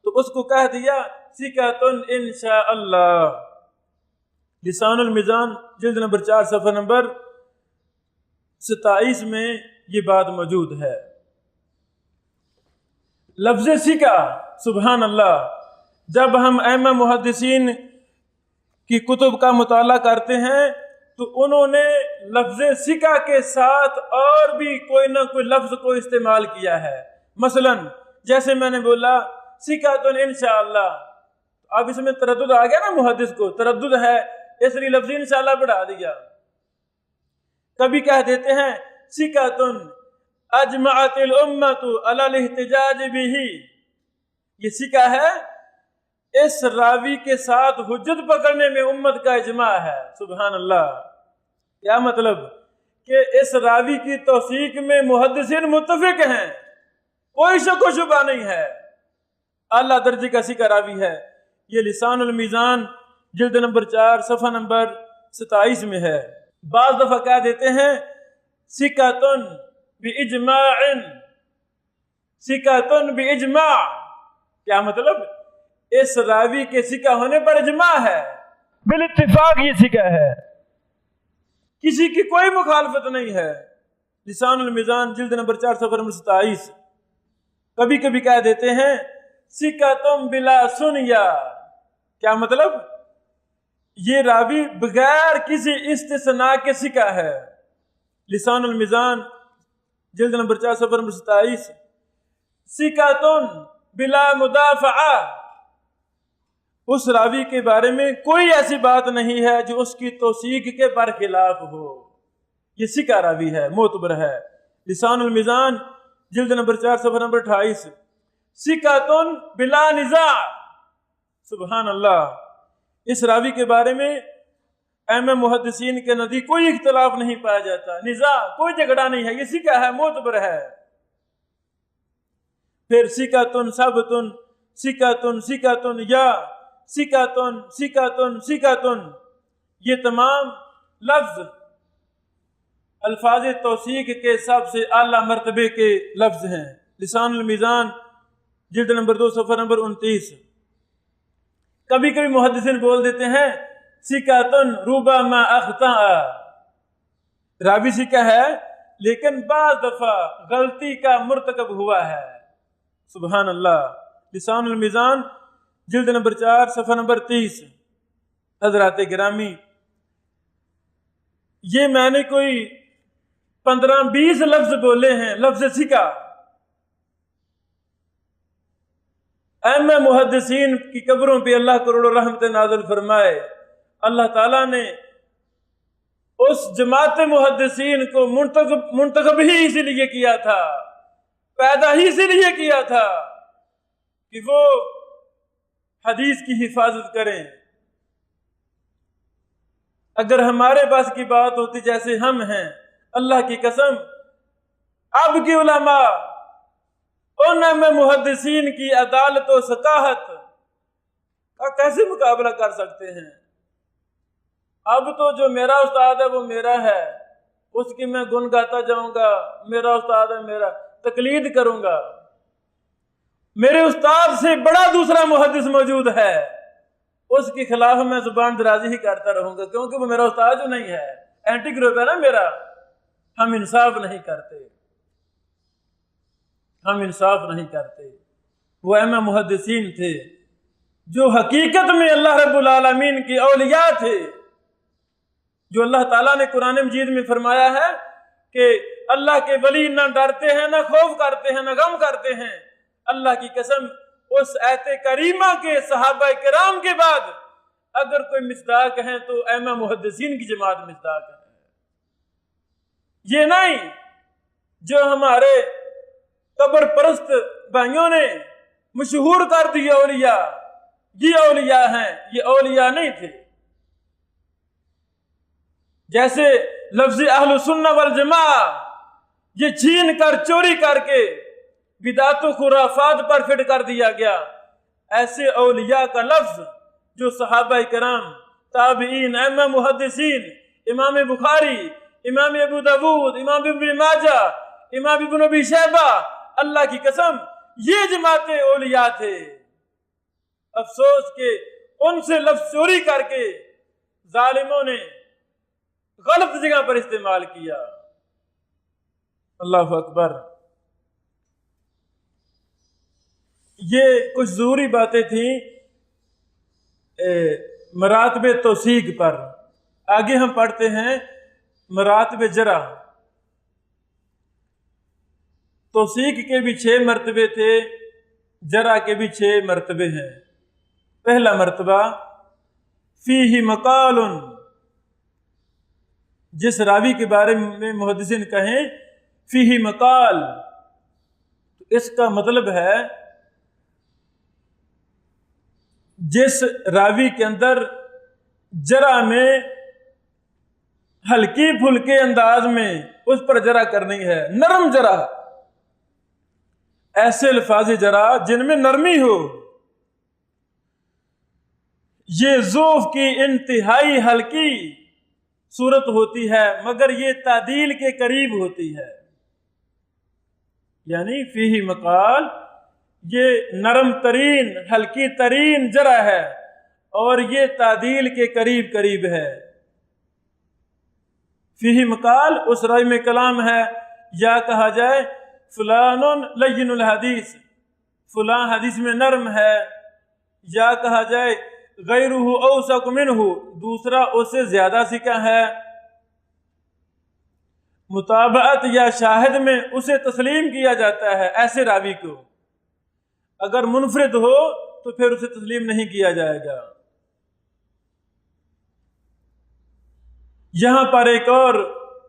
تو اس کو کہہ دیا سکاتن انشاء اللہ. لسان المیزان جلد نمبر 4 صفحہ نمبر 27 میں یہ بات موجود ہے. لفظ سکہ، سبحان اللہ، جب ہم ائمہ محدثین کی کتب کا مطالعہ کرتے ہیں تو انہوں نے لفظ سکہ کے ساتھ اور بھی کوئی نہ کوئی لفظ کو استعمال کیا ہے. مثلا جیسے میں نے بولا سکاتن انشاءاللہ، اب اس میں تردد آ گیا نا، محدث کو تردد ہے اس لیے لفظ انشاءاللہ بڑھا دیا. کبھی کہہ دیتے ہیں سکاتن اجمعت الامت علی الاحتجاج بہ، یہ سکہ ہے، اس راوی کے ساتھ حجت پکڑنے میں امت کا اجماع ہے. سبحان اللہ، کیا مطلب کہ اس راوی کی توثیق میں محدثین متفق ہیں، کوئی شک و شبہ نہیں ہے، اعلیٰ درجے کا سکہ راوی ہے. یہ لسان المیزان جلد نمبر 4 صفحہ نمبر 27 میں ہے. بعض دفعہ کہہ دیتے ہیں سکاتن باجماع، سکاتن باجماع، کیا مطلب؟ اس راوی کے سکہ ہونے پر اجماع ہے، بالاتفاق یہ سکہ ہے، کسی کی کوئی مخالفت نہیں ہے. لسان المیزان جلد نمبر 4 صفحہ نمبر 27. کبھی کبھی کہہ دیتے ہیں سکاتن بلا سنیا، کیا مطلب؟ یہ راوی بغیر کسی استثناء کے سکہ ہے. لسان المیزان جلد نمبر 4 صفحہ نمبر 27. سکاتن بلا مدافعہ، اس راوی کے بارے میں کوئی ایسی بات نہیں ہے جو اس کی توثیق کے برخلاف ہو، یہ سکہ راوی ہے، معتبر ہے. لسان المیزان جلد نمبر 4 صفحہ نمبر 28، ثقۃ بلا نزاع، سبحان اللہ۔ اس راوی کے بارے میں ائمہ محدثین کے نزدیک کوئی اختلاف نہیں پایا جاتا، نزاع کوئی جھگڑا نہیں ہے، یہ ثقہ ہے، معتبر ہے۔ پھر ثقۃ ثبت، ثقۃ ثقۃ یا ثقۃ ثقۃ ثقۃ، یہ تمام لفظ الفاظ توثیق کے سب سے اعلیٰ مرتبے کے لفظ ہیں۔ لسان المیزان جلد نمبر 2 صفحہ نمبر 29۔ کبھی کبھی محدثین بول دیتے ہیں ثقۃ ربما اخطأ، راوی ثقہ ہے لیکن بعض دفعہ غلطی کا مرتکب ہوا ہے، سبحان اللہ۔ لسان المیزان جلد نمبر 4 صفحہ نمبر 30۔ حضرات گرامی، یہ میں نے کوئی 15-20 لفظ بولے ہیں، لفظ ثقہ۔ ائمہ محدثین کی قبروں پہ اللہ کروڑوں رحمت نازل فرمائے۔ اللہ تعالیٰ نے اس جماعت محدثین کو منتخب ہی اسی لیے کیا تھا، پیدا ہی اسی لیے کیا تھا کہ وہ حدیث کی حفاظت کریں۔ اگر ہمارے پاس کی بات ہوتی جیسے ہم ہیں، اللہ کی قسم اب کی علماء ان ائمہ محدثین کی عدالت و ثقافت کا کیسے مقابلہ کر سکتے ہیں؟ اب تو جو میرا استاد ہے وہ میرا ہے، اس کی میں گن گاتا جاؤں گا، میرا استاد ہے، میرا تقلید کروں گا۔ میرے استاد سے بڑا دوسرا محدث موجود ہے، اس کے خلاف میں زبان درازی ہی کرتا رہوں گا، کیونکہ وہ میرا استاد جو نہیں ہے، اینٹی گروپ ہے نا میرا۔ ہم انصاف نہیں کرتے، ہم انصاف نہیں کرتے۔ وہ ائمہ محدثین تھے جو حقیقت میں اللہ رب العالمین کی اولیاء تھے، جو اللہ تعالیٰ نے قرآن مجید میں فرمایا ہے کہ اللہ کے ولی نہ ڈرتے ہیں، نہ خوف کرتے ہیں، نہ غم کرتے ہیں۔ اللہ کی قسم اس آیت کریمہ کے صحابہ کرام کے بعد اگر کوئی مصداق ہیں تو ائمہ محدثین کی جماعت مصداق ہے۔ یہ نہیں جو ہمارے قبر پرست بھائیوں نے مشہور کر دیا اولیاء، یہ اولیاء ہیں، یہ اولیاء نہیں تھے۔ جیسے لفظ اہل سنہ والجماعہ یہ چھین کر چوری کر کے بدعت و خرافات پر فٹ کر دیا گیا، ایسے اولیاء کا لفظ جو صحابہ کرام، تابعین، ائمہ محدثین، امام بخاری، امام ابو داود، امام ابن ماجہ، امام ابن ابی شیبہ، اللہ کی قسم یہ جماعت اولیاء تھے۔ افسوس کہ ان سے لفظ چوری کر کے ظالموں نے غلط جگہ پر استعمال کیا۔ اللہ اکبر۔ یہ کچھ ضروری باتیں تھیں مراتب توثیق پر۔ آگے ہم پڑھتے ہیں مراتب جرح۔ توثیق کے بھی 6 مرتبے تھے، جرح کے بھی 6 مرتبے ہیں۔ پہلا مرتبہ فیہ مقال، جس راوی کے بارے میں محدثین کہیں فیہ مقال، اس کا مطلب ہے جس راوی کے اندر جرح میں ہلکی پھلکے انداز میں اس پر جرح کرنی ہے، نرم جرح، ایسے الفاظ جرح جن میں نرمی ہو۔ یہ ضعف کی انتہائی ہلکی صورت ہوتی ہے مگر یہ تعدیل کے قریب ہوتی ہے، یعنی فیہ مقال یہ نرم ترین ہلکی ترین جرح ہے اور یہ تعدیل کے قریب قریب ہے۔ فیہ مقال اس رائے میں کلام ہے، یا کہا جائے فلان لین الحدیث، فلاں حدیث میں نرم ہے، یا کہا جائے غیرہ اوثق منہ، دوسرا اس سے زیادہ سکہ ہے۔ متابعت یا شاہد میں اسے تسلیم کیا جاتا ہے ایسے راوی کو، اگر منفرد ہو تو پھر اسے تسلیم نہیں کیا جائے گا۔ یہاں پر ایک اور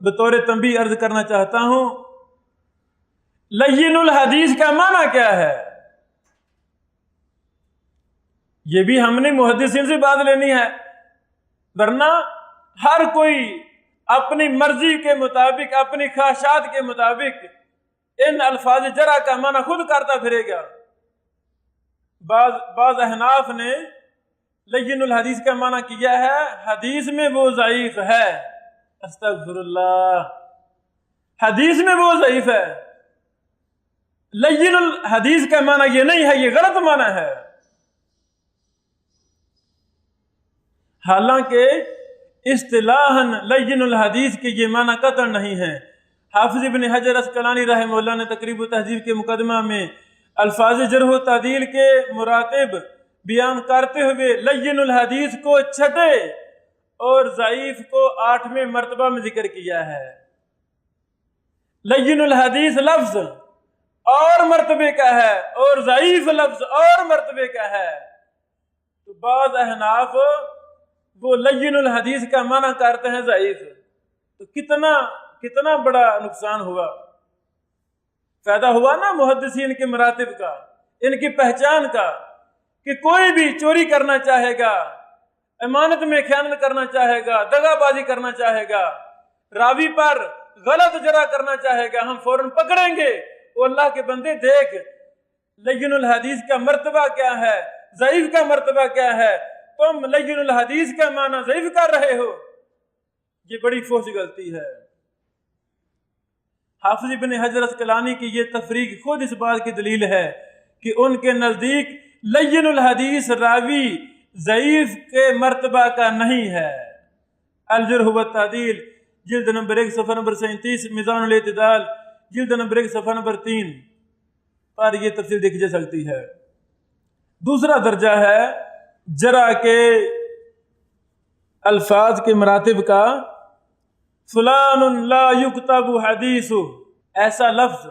بطور تنبیہ عرض کرنا چاہتا ہوں لین الحدیث کا معنی کیا ہے؟ یہ بھی ہم نے محدثین سے بات لینی ہے، ورنہ ہر کوئی اپنی مرضی کے مطابق، اپنی خواہشات کے مطابق ان الفاظ جرح کا معنی خود کرتا پھرے گا۔ بعض احناف نے لین الحدیث کا معنی کیا ہے حدیث میں وہ ضعیف ہے۔ استغفر اللہ، حدیث میں وہ ضعیف ہے۔ لین الحدیث کا معنی یہ نہیں ہے، یہ غلط معنی ہے۔ حالانکہ اصطلاحاً لین الحدیث کے یہ معنی قطعاً نہیں ہے۔ حافظ ابن حجر عسقلانی رحمہ اللہ نے تقریب و تہذیب کے مقدمہ میں الفاظ جرح و تعدیل کے مراتب بیان کرتے ہوئے لین الحدیث کو 6 اور ضعیف کو 8ویں مرتبہ میں ذکر کیا ہے۔ لین الحدیث لفظ اور مرتبے کا ہے اور ضعیف لفظ اور مرتبے کا ہے، تو بعض احناف وہ لین الحدیث کا معنی کرتے ہیں ضعیف، تو کتنا بڑا نقصان ہوا، فائدہ ہوا نا محدثین کے مراتب کا، ان کی پہچان کا، کہ کوئی بھی چوری کرنا چاہے گا، امانت میں خیانت کرنا چاہے گا، دغا بازی کرنا چاہے گا، راوی پر غلط جرح کرنا چاہے گا، ہم فوراً پکڑیں گے۔ وہ اللہ کے بندے دیکھ لین الحدیث کا مرتبہ کیا ہے، ضعیف کا مرتبہ کیا ہے، تم لین الحدیث کا معنی ضعیف کر رہے ہو، یہ بڑی فحش غلطی ہے۔ حافظ ابن حجر عسقلانی کی یہ تفریق خود اس بات کی دلیل ہے کہ ان کے نزدیک لین الحدیث راوی ضعیف کے مرتبہ کا نہیں ہے۔ الجرح والتعدیل جلد نمبر 1 صفحہ نمبر 37، میزان الاعتدال جلد نمبر 1 صفحہ نمبر 3 پر یہ تفصیل دیکھی جا سکتی ہے۔ دوسرا درجہ ہے جرح کے الفاظ کے مراتب کا، فلان لا یکتب حدیث، ایسا لفظ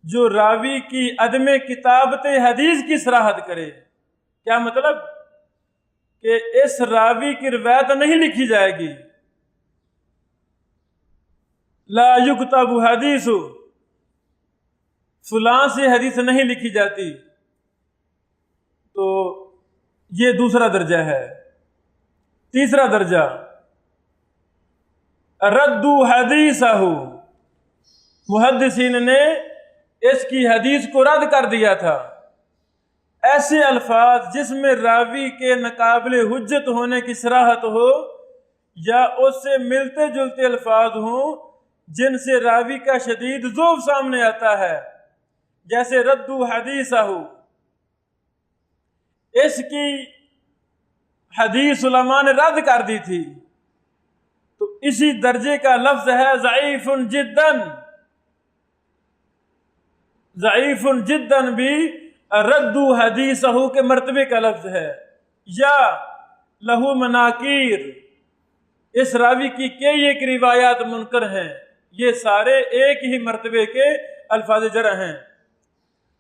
جو راوی کی عدم کتابت حدیث کی صراحت کرے۔ کیا مطلب؟ کہ اس راوی کی روایت نہیں لکھی جائے گی۔ لا یکتب حدیث، فلاں سے حدیث نہیں لکھی جاتی، تو یہ دوسرا درجہ ہے۔ تیسرا درجہ رد حدیثہ، محدثین نے اس کی حدیث کو رد کر دیا تھا۔ ایسے الفاظ جس میں راوی کے ناقابل حجت ہونے کی صراحت ہو یا اس سے ملتے جلتے الفاظ ہوں جن سے راوی کا شدید ضعف سامنے آتا ہے، جیسے رد حدیثہ، اس کی حدیث علماء نے رد کر دی تھی، تو اسی درجے کا لفظ ہے ضعیف جداً۔ ضعیف جداً بھی رد حدیثہ کے مرتبے کا لفظ ہے۔ یا لہو مناکیر، اس راوی کی کئی ایک روایات منکر ہیں، یہ سارے ایک ہی مرتبے کے الفاظ جرح ہیں۔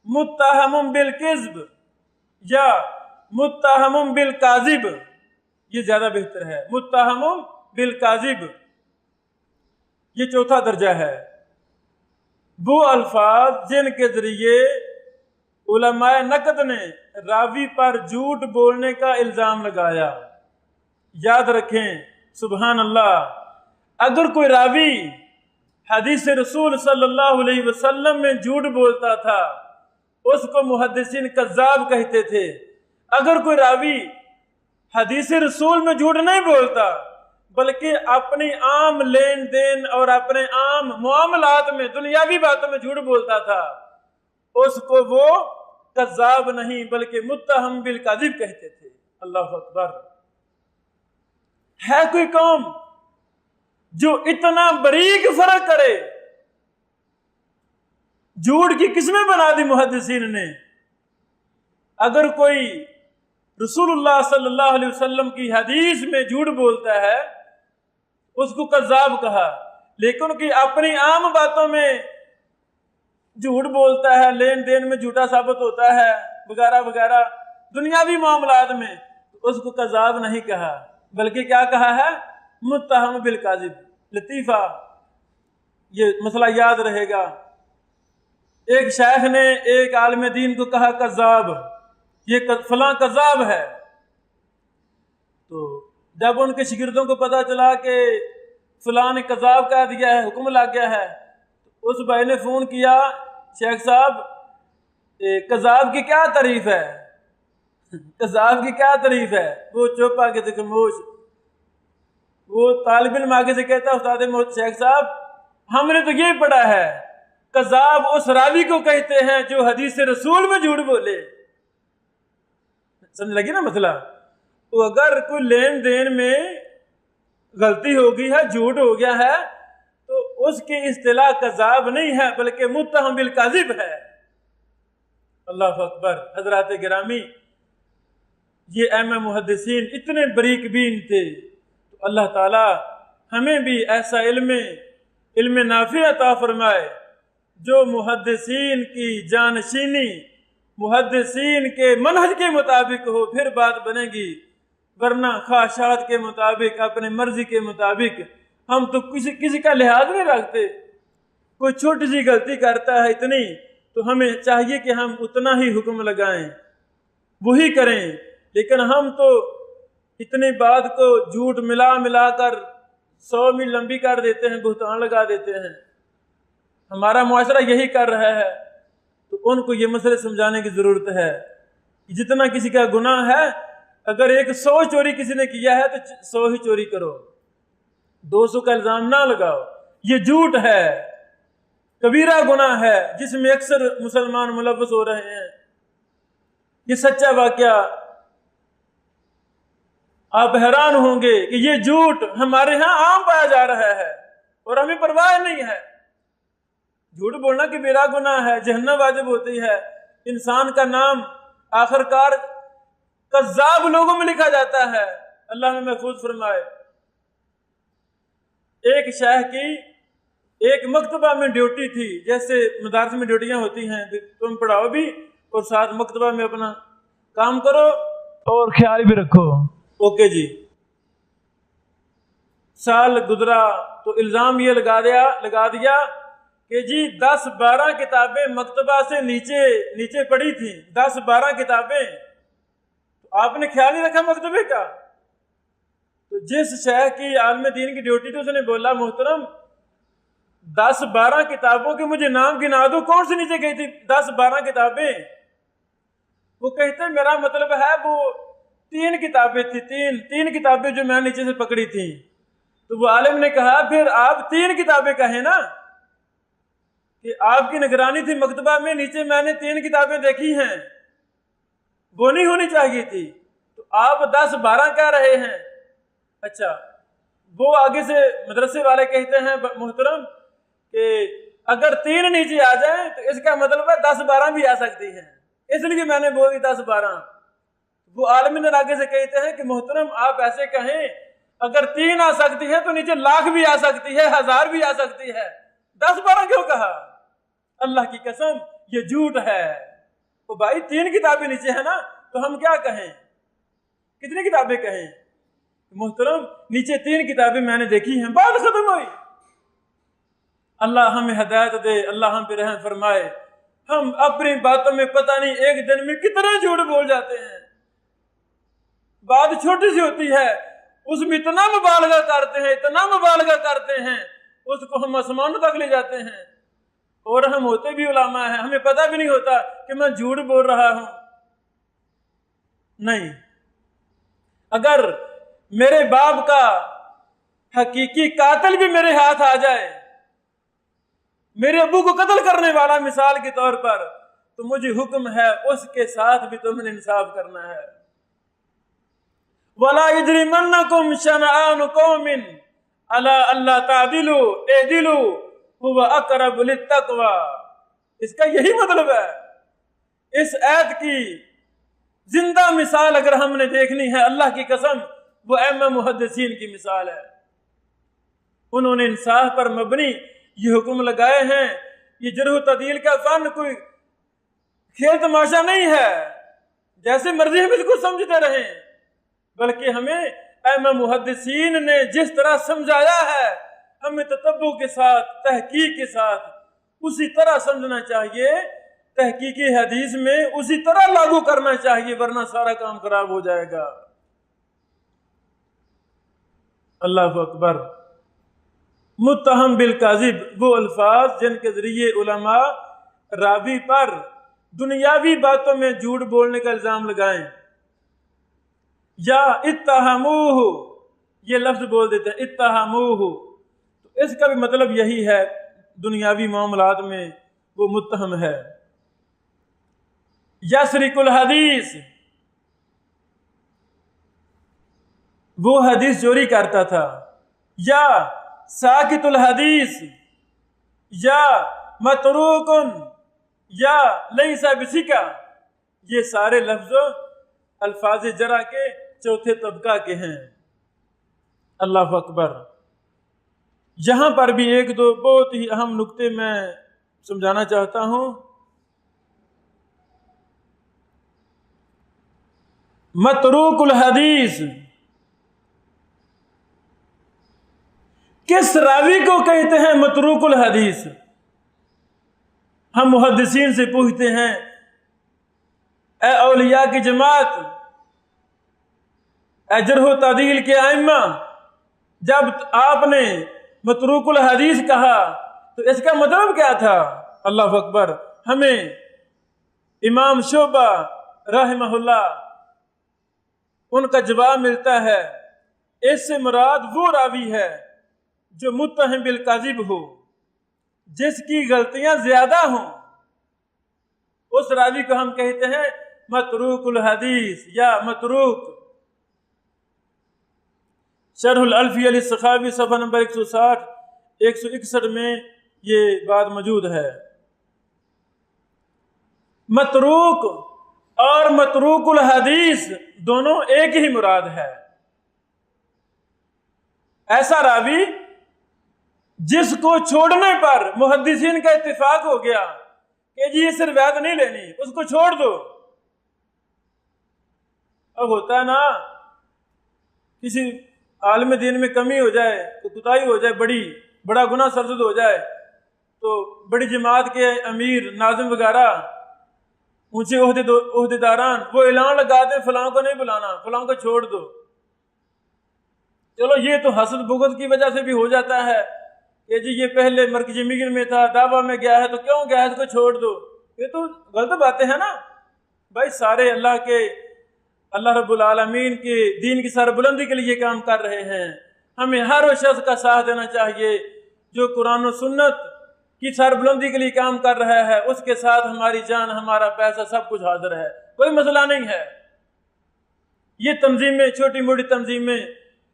متہم بالکذب یا متہم بالکاذب، یہ زیادہ بہتر ہے، متہم بالکاذب، یہ چوتھا درجہ ہے۔ وہ الفاظ جن کے ذریعے علماء نقد نے راوی پر جھوٹ بولنے کا الزام لگایا۔ یاد رکھیں، سبحان اللہ، اگر کوئی راوی حدیث رسول صلی اللہ علیہ وسلم میں جھوٹ بولتا تھا، اس کو محدثین کذاب کہتے تھے۔ اگر کوئی راوی حدیث رسول میں جھوٹ نہیں بولتا بلکہ اپنی عام لین دین اور اپنے عام معاملات میں، دنیاوی باتوں میں جھوٹ بولتا تھا، اس کو وہ کذاب نہیں بلکہ متہم بالکذب کہتے تھے۔ اللہ اکبر! ہے کوئی قوم جو اتنا باریک فرق کرے؟ جھوٹ کی قسمیں بنا دی محدثین نے۔ اگر کوئی رسول اللہ صلی اللہ علیہ وسلم کی حدیث میں جھوٹ بولتا ہے اس کو کذاب کہا، لیکن کہ اپنی عام باتوں میں جھوٹ بولتا ہے، لین دین میں جھوٹا ثابت ہوتا ہے وغیرہ وغیرہ، دنیاوی معاملات میں، اس کو کذاب نہیں کہا بلکہ کیا کہا ہے؟ متہم بالکاذب۔ لطیفہ، یہ مسئلہ یاد رہے گا ایک شیخ نے ایک عالم دین کو کہا کذاب، یہ فلاں کذاب ہے۔ تو جب ان کے شاگردوں کو پتہ چلا کہ فلاں نے کذاب کہہ دیا ہے، حکم لگ گیا ہے، تو اس بھائی نے فون کیا، شیخ صاحب کذاب کی کیا تعریف ہے، کذاب کی کیا تعریف ہے؟ وہ چپ آگے سے خاموش۔ وہ طالب علم آگے سے کہتا استاد شیخ صاحب ہم نے تو یہ پڑھا ہے کذاب اس راوی کو کہتے ہیں جو حدیث رسول میں جھوٹ بولے۔ سمجھ لگی نا مسئلہ؟ تو اگر کوئی لین دین میں غلطی ہو گئی ہے، جھوٹ ہو گیا ہے، تو اس کی اصطلاح کذاب نہیں ہے بلکہ متہم بالکذب ہے۔ اللہ اکبر۔ حضرات گرامی، یہ ائمہ محدثین اتنے باریک بین تھے، تو اللہ تعالی ہمیں بھی ایسا علم نافع عطا فرمائے جو محدثین کی جانشینی، محدثین کے منہج کے مطابق ہو، پھر بات بنے گی، ورنہ خواہشات کے مطابق، اپنے مرضی کے مطابق ہم تو کسی کا لحاظ نہیں رکھتے۔ کوئی چھوٹی سی غلطی کرتا ہے اتنی، تو ہمیں چاہیے کہ ہم اتنا ہی حکم لگائیں، وہی کریں، لیکن ہم تو اتنی بات کو جھوٹ ملا کر 100 میل لمبی کر دیتے ہیں، بہتان لگا دیتے ہیں۔ ہمارا معاشرہ یہی کر رہا ہے، تو ان کو یہ مسئلے سمجھانے کی ضرورت ہے کہ جتنا کسی کا گناہ ہے، اگر 100 چوری کسی نے کیا ہے تو 100 ہی چوری کرو، 200 کا الزام نہ لگاؤ۔ یہ جھوٹ ہے، کبیرہ گناہ ہے جس میں اکثر مسلمان ملوث ہو رہے ہیں۔ یہ سچا واقعہ، آپ حیران ہوں گے کہ یہ جھوٹ ہمارے ہاں عام پایا جا رہا ہے اور ہمیں پرواہ نہیں ہے۔ جھوٹ بولنا کبیرہ گناہ ہے، جہنم واجب ہوتی ہے، انسان کا نام آخرکار کذاب لوگوں میں لکھا جاتا ہے۔ اللہ ہمیں محفوظ فرمائے۔ ایک شیخ کی ایک مکتبہ میں ڈیوٹی تھی، جیسے مدارس میں ڈیوٹیاں ہوتی ہیں، تم پڑھاؤ بھی اور ساتھ مکتبہ میں اپنا کام کرو اور خیال بھی رکھو۔ اوکے جی۔ سال گزرا تو الزام یہ لگا دیا کہ جی 10-12 کتابیں مکتبہ سے نیچے پڑی تھیں، 10-12 کتابیں، تو آپ نے خیال نہیں رکھا مکتبے کا۔ تو جس شیخ کی عالم دین کی ڈیوٹی تھی اس نے بولا محترم 10-12 کتابوں کے مجھے نام گنا دو، کون سی نیچے گئی تھی 10-12 کتابیں؟ وہ کہتے میرا مطلب ہے وہ 3 کتابیں تھی، تین کتابیں جو میں نیچے سے پکڑی تھیں۔ تو وہ عالم نے کہا پھر آپ 3 کتابیں کہیں نا، کہ آپ کی نگرانی تھی مکتبہ میں، نیچے میں نے 3 کتابیں دیکھی ہیں، وہ نہیں ہونی چاہیے تھی، تو آپ 10-12 کہہ رہے ہیں۔ اچھا، وہ آگے سے مدرسے والے کہتے ہیں محترم کہ اگر 3 نیچے آ جائیں تو اس کا مطلب ہے 10-12 بھی آ سکتی ہیں، اس لیے میں نے بولی 10-12۔ وہ عالم نے آگے سے کہتے ہیں کہ محترم آپ ایسے کہیں اگر 3 آ سکتی ہے تو نیچے 1,00,000 بھی آ سکتی ہے، 1,000 بھی آ سکتی ہے، 10-12 کیوں کہا؟ اللہ کی قسم یہ جھوٹ ہے۔ تو بھائی 3 کتابیں نیچے ہیں نا، تو ہم کیا کہیں؟ کتنی کتابیں کہیں؟ محترم نیچے 3 کتابیں میں نے دیکھی ہیں، بات ختم ہوئی۔ اللہ ہمیں ہدایت دے، اللہ ہم پہ رحم فرمائے۔ ہم اپنی باتوں میں پتہ نہیں ایک دن میں کتنے جھوٹ بول جاتے ہیں۔ بات چھوٹی سی ہوتی ہے، اس میں اتنا مبالغہ کرتے ہیں، اس کو ہم آسمانوں تک لے جاتے ہیں، اور ہم ہوتے بھی علماء ہیں، ہمیں پتہ بھی نہیں ہوتا کہ میں جھوٹ بول رہا ہوں۔ نہیں، اگر میرے باپ کا حقیقی قاتل بھی میرے ہاتھ آ جائے، میرے ابو کو قتل کرنے والا مثال کے طور پر، تو مجھے حکم ہے اس کے ساتھ بھی تم نے انصاف کرنا ہے۔ وَلَا يَجْرِمَنَّكُمْ شَنَآنُ قَوْمٍ عَلَىٰ أَلَّا تَعْدِلُوا اعْدِلُوا هُوَ أَقْرَبُ لِلتَّقْوَىٰ۔ اس کا یہی مطلب ہے۔ اس آیت کی زندہ مثال اگر ہم نے دیکھنی ہے، اللہ کی قسم وہ ائمہ محدثین کی مثال ہے۔ انہوں نے انصاف پر مبنی یہ حکم لگائے ہیں۔ یہ جرح و تعدیل کا فن کوئی کھیل تماشا نہیں ہے جیسے مرضی ہم اس کو سمجھتے رہیں، بلکہ ہمیں ائمہ محدثین نے جس طرح سمجھایا ہے، ہمیں تتبع کے ساتھ، تحقیق کے ساتھ اسی طرح سمجھنا چاہیے، تحقیقی حدیث میں اسی طرح لاگو کرنا چاہیے، ورنہ سارا کام خراب ہو جائے گا۔ اللہ اکبر۔ متہم بالکذب وہ الفاظ جن کے ذریعے علماء راوی پر دنیاوی باتوں میں جھوٹ بولنے کا الزام لگائیں، یا اتہموہ، یہ لفظ بول دیتے ہیں اتہموہ، تو اس کا بھی مطلب یہی ہے، دنیاوی معاملات میں وہ متہم ہے۔ یسرق الحدیث، وہ حدیث چوری کرتا تھا، یا ساکت الحدیث، یا متروکن، یا لیس بثقہ، یہ سارے لفظ الفاظ جرح کے چوتھے طبقہ کے ہیں۔ اللہ اکبر۔ یہاں پر بھی ایک دو بہت ہی اہم نکتے میں سمجھانا چاہتا ہوں۔ متروک الحدیث، کس راوی کو کہتے ہیں متروک الحدیث؟ ہم محدثین سے پوچھتے ہیں، اے اولیاء کی جماعت، اے جرح و تعدیل کے ائمہ، جب آپ نے متروک الحدیث کہا تو اس کا مطلب کیا تھا؟ اللہ اکبر۔ ہمیں امام شعبہ رحمہ اللہ ان کا جواب ملتا ہے، اس سے مراد وہ راوی ہے جو متہم بالکذب ہو، جس کی غلطیاں زیادہ ہوں، اس راوی کو ہم کہتے ہیں متروک الحدیث یا متروک۔ شرح الالفیہ للسخاوی صفحہ نمبر 160 161 میں یہ بات موجود ہے۔ متروک اور متروک الحدیث دونوں ایک ہی مراد ہے۔ ایسا راوی جس کو چھوڑنے پر محدثین کا اتفاق ہو گیا کہ جی اس روایت نہیں لینی، اس کو چھوڑ دو۔ اب ہوتا ہے نا، کسی عالم دین میں کمی ہو جائے، کوتاہی ہو جائے، بڑا گناہ سرزد ہو جائے، تو بڑی جماعت کے امیر، ناظم وغیرہ، اونچے عہدیداران وہ اعلان لگا دیں فلاں کو نہیں بلانا، فلاں کو چھوڑ دو۔ چلو یہ تو حسد بغض کی وجہ سے بھی ہو جاتا ہے کہ جی یہ پہلے مرکزی میٹنگ میں تھا، دعویٰ میں گیا ہے تو کیوں گیا ہے، اس کو چھوڑ دو۔ یہ تو غلط باتیں ہیں نا بھائی۔ سارے اللہ رب العالمین کے دین کی سربلندی کے لیے کام کر رہے ہیں۔ ہمیں ہر وہ شخص کا ساتھ دینا چاہیے جو قرآن و سنت کی سربلندی کے لیے کام کر رہا ہے، اس کے ساتھ ہماری جان، ہمارا پیسہ، سب کچھ حاضر ہے، کوئی مسئلہ نہیں ہے۔ یہ تنظیمیں، چھوٹی موٹی تنظیمیں،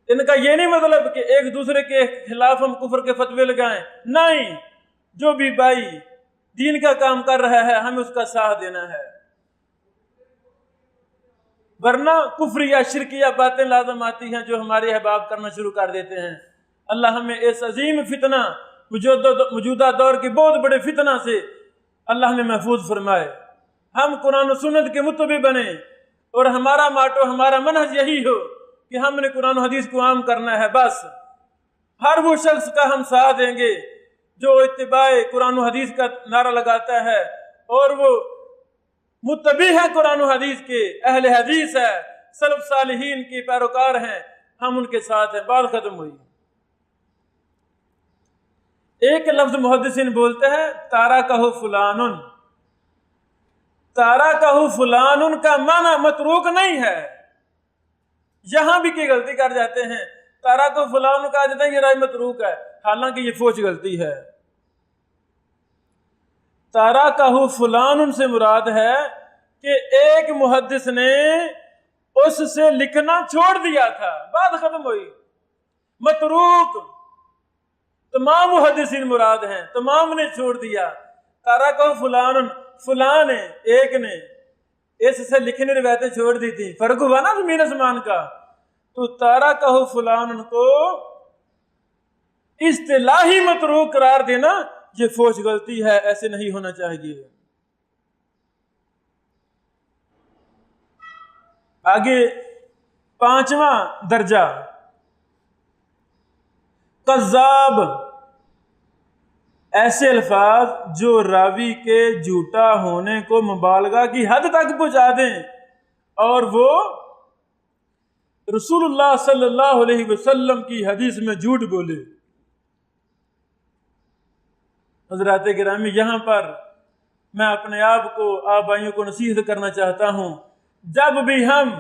ان کا یہ نہیں مطلب کہ ایک دوسرے کے خلاف ہم کفر کے فتوے لگائیں، نہیں، جو بھی بھائی دین کا کام کر رہا ہے ہمیں اس کا ساتھ دینا ہے، ورنہ کفریہ شرکیہ باتیں لازم آتی ہیں جو ہمارے احباب کرنا شروع کر دیتے ہیں۔ اللہ ہمیں اس عظیم فتنہ، موجودہ دور کے بہت بڑے فتنہ سے اللہ ہمیں محفوظ فرمائے۔ ہم قرآن و سنت کے متبع بنیں اور ہمارا ماٹو، ہمارا منہج یہی ہو کہ ہم نے قرآن و حدیث کو عام کرنا ہے۔ بس ہر وہ شخص کا ہم ساتھ دیں گے جو اتباع قرآن و حدیث کا نعرہ لگاتا ہے اور وہ متبع ہے قرآن و حدیث کے، اہل حدیث ہے، سلف صالحین کے پیروکار ہیں، ہم ان کے ساتھ ہیں۔ بات ختم ہوئی۔ ایک لفظ محدثین بولتے ہیں تارکہ فلان، تارکہ فلان کا معنی متروک نہیں ہے۔ یہاں بھی کی غلطی کر جاتے ہیں، تارکہ فلان کہا جاتا ہے یہ رائے متروک ہے، حالانکہ یہ فوج غلطی ہے۔ تارکہ فلان سے مراد ہے کہ ایک محدث نے اس سے لکھنا چھوڑ دیا تھا، بات ختم ہوئی۔ متروک تمام محدثین مراد ہیں، تمام نے چھوڑ دیا۔ تارکہ فلان، فلان نے، ایک نے اس سے لکھنے روایتیں چھوڑ دی تھی، فرق ہوا نا زمین آسمان کا۔ تو تارکہ فلان کو اصطلاحی متروک قرار دینا یہ فوج غلطی ہے، ایسے نہیں ہونا چاہیے۔ آگے 5واں درجہ، کذاب، ایسے الفاظ جو راوی کے جھوٹا ہونے کو مبالغہ کی حد تک پہنچا دیں اور وہ رسول اللہ صلی اللہ علیہ وسلم کی حدیث میں جھوٹ بولے۔ حضرات گرامی، یہاں پر میں اپنے آپ کو، آپ بھائیوں کو نصیحت کرنا چاہتا ہوں، جب بھی ہم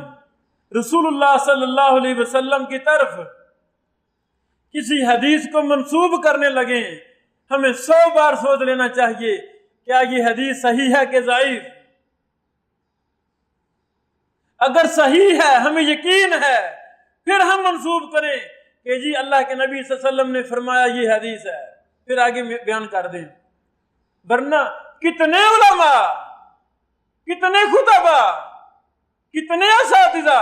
رسول اللہ صلی اللہ علیہ وسلم کی طرف کسی حدیث کو منسوب کرنے لگیں، ہمیں 100 بار سوچ لینا چاہیے کیا یہ حدیث صحیح ہے کہ ضعیف۔ اگر صحیح ہے، ہمیں یقین ہے، پھر ہم منسوب کریں کہ جی اللہ کے نبی صلی اللہ علیہ وسلم نے فرمایا یہ حدیث ہے، پھر آگے بیان کر دیں۔ ورنہ کتنے علماء، کتنے خطبہ، کتنے اساتذہ،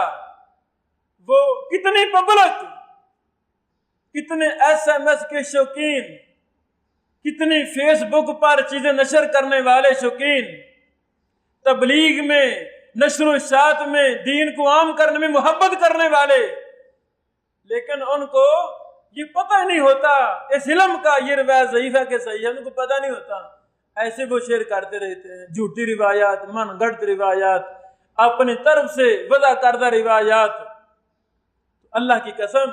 وہ کتنی پبلک، کتنے SMS کے شوقین، کتنی فیس بک پر چیزیں نشر کرنے والے شوقین، تبلیغ میں، نشر و اشاعت میں، دین کو عام کرنے میں محبت کرنے والے، لیکن ان کو یہ پتہ نہیں ہوتا اس علم کا یہ روایت ضعیف ہے کہ صحیح ہے، ان کو پتہ نہیں ہوتا، ایسے وہ شیئر کرتے رہتے ہیں، جھوٹی روایات، من گھڑت روایات، اپنی طرف سے وضع کردہ روایات۔ اللہ کی قسم،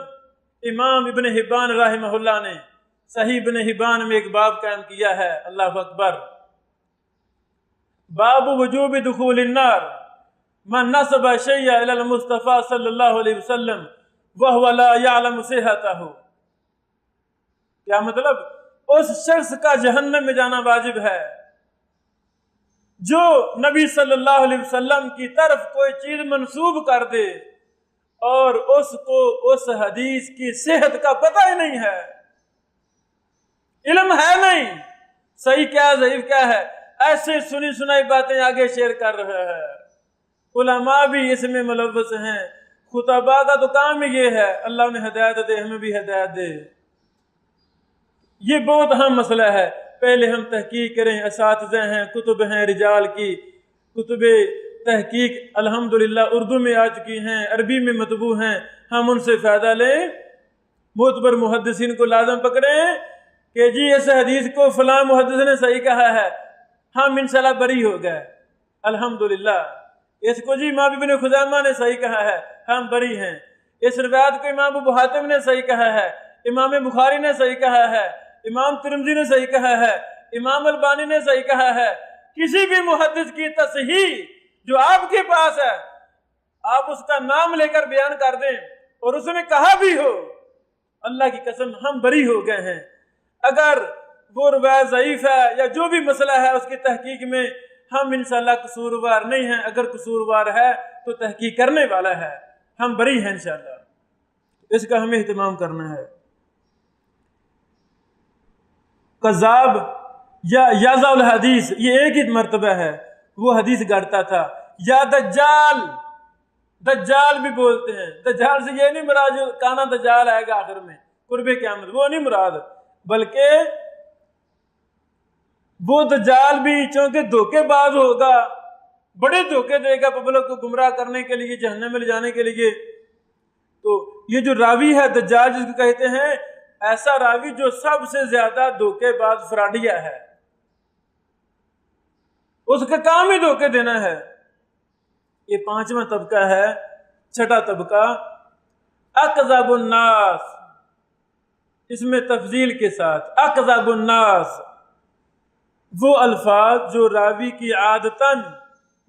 امام ابن حبان رحمہ اللہ نے صحیح ابن حبان میں ایک باب قائم کیا ہے، اللہ اکبر، باب وجوب دخول النار من نسب شیئا الی المصطفیٰ صلی اللہ علیہ وسلم وہو لا یعلم صحتہ۔ کیا مطلب؟ اس شخص کا جہنم میں جانا واجب ہے جو نبی صلی اللہ علیہ وسلم کی طرف کوئی چیز منسوب کر دے اور اس کو اس حدیث کی صحت کا پتہ ہی نہیں ہے، علم ہے نہیں، صحیح کیا ضعیف کیا ہے، ایسے سنی سنائی باتیں آگے شیئر کر رہے ہیں۔ علماء بھی اس میں ملوث ہیں، خطباء کا تو کام ہی یہ ہے، اللہ انہیں ہدایت دے، ہمیں بھی ہدایت دے۔ یہ بہت اہم مسئلہ ہے، پہلے ہم تحقیق کریں، اساتذہ ہیں، کتب ہیں رجال کی، کتب تحقیق الحمدللہ اردو میں آ چکی ہیں، عربی میں مطبوع ہیں، ہم ان سے فائدہ لیں، معتبر محدثین کو لازم پکڑیں کہ جی اس حدیث کو فلاں محدث نے صحیح کہا ہے، ہم انشاءاللہ بری ہو گئے، الحمدللہ۔ اس کو جی امام ابن خزیمہ نے صحیح کہا ہے، ہم بری ہیں۔ اس روایت کو امام ابو حاتم نے صحیح کہا ہے، امام بخاری نے صحیح کہا ہے، امام ترمذی نے صحیح کہا ہے، امام البانی نے صحیح کہا ہے۔ کسی بھی محدث کی تصحیح جو آپ کے پاس ہے، آپ اس کا نام لے کر بیان کر دیں اور اس نے کہا بھی ہو، اللہ کی قسم ہم بری ہو گئے ہیں۔ اگر وہ روایت ضعیف ہے یا جو بھی مسئلہ ہے اس کی تحقیق میں ہم انشاءاللہ قصوروار نہیں ہیں، اگر قصوروار ہے تو تحقیق کرنے والا ہے، ہم بری ہیں انشاءاللہ، اس کا ہمیں اہتمام کرنا ہے۔ قذاب یا یازع الحدیث، یہ ایک ہی مرتبہ ہے، وہ حدیث گڑتا تھا۔ یا دجال، دجال بھی بولتے ہیں، دجال سے یہ نہیں مراد جو کانا دجال آئے گا آخر میں قرب قیامت، وہ نہیں مراد، بلکہ وہ دجال بھی چونکہ دھوکے باز ہوگا، بڑے دھوکے دے گا پبلک کو گمراہ کرنے کے لیے، جہنم میں لے جانے کے لیے۔ تو یہ جو راوی ہے دجال جس کو کہتے ہیں، ایسا راوی جو سب سے زیادہ دھوکے باز فراڈیا ہے، اس کا کام ہی دھوکے دینا ہے۔ یہ 5واں طبقہ ہے۔ 6واں طبقہ اکذب الناس، اس میں تفضیل کے ساتھ اکذب الناس، وہ الفاظ جو راوی کی عادتاً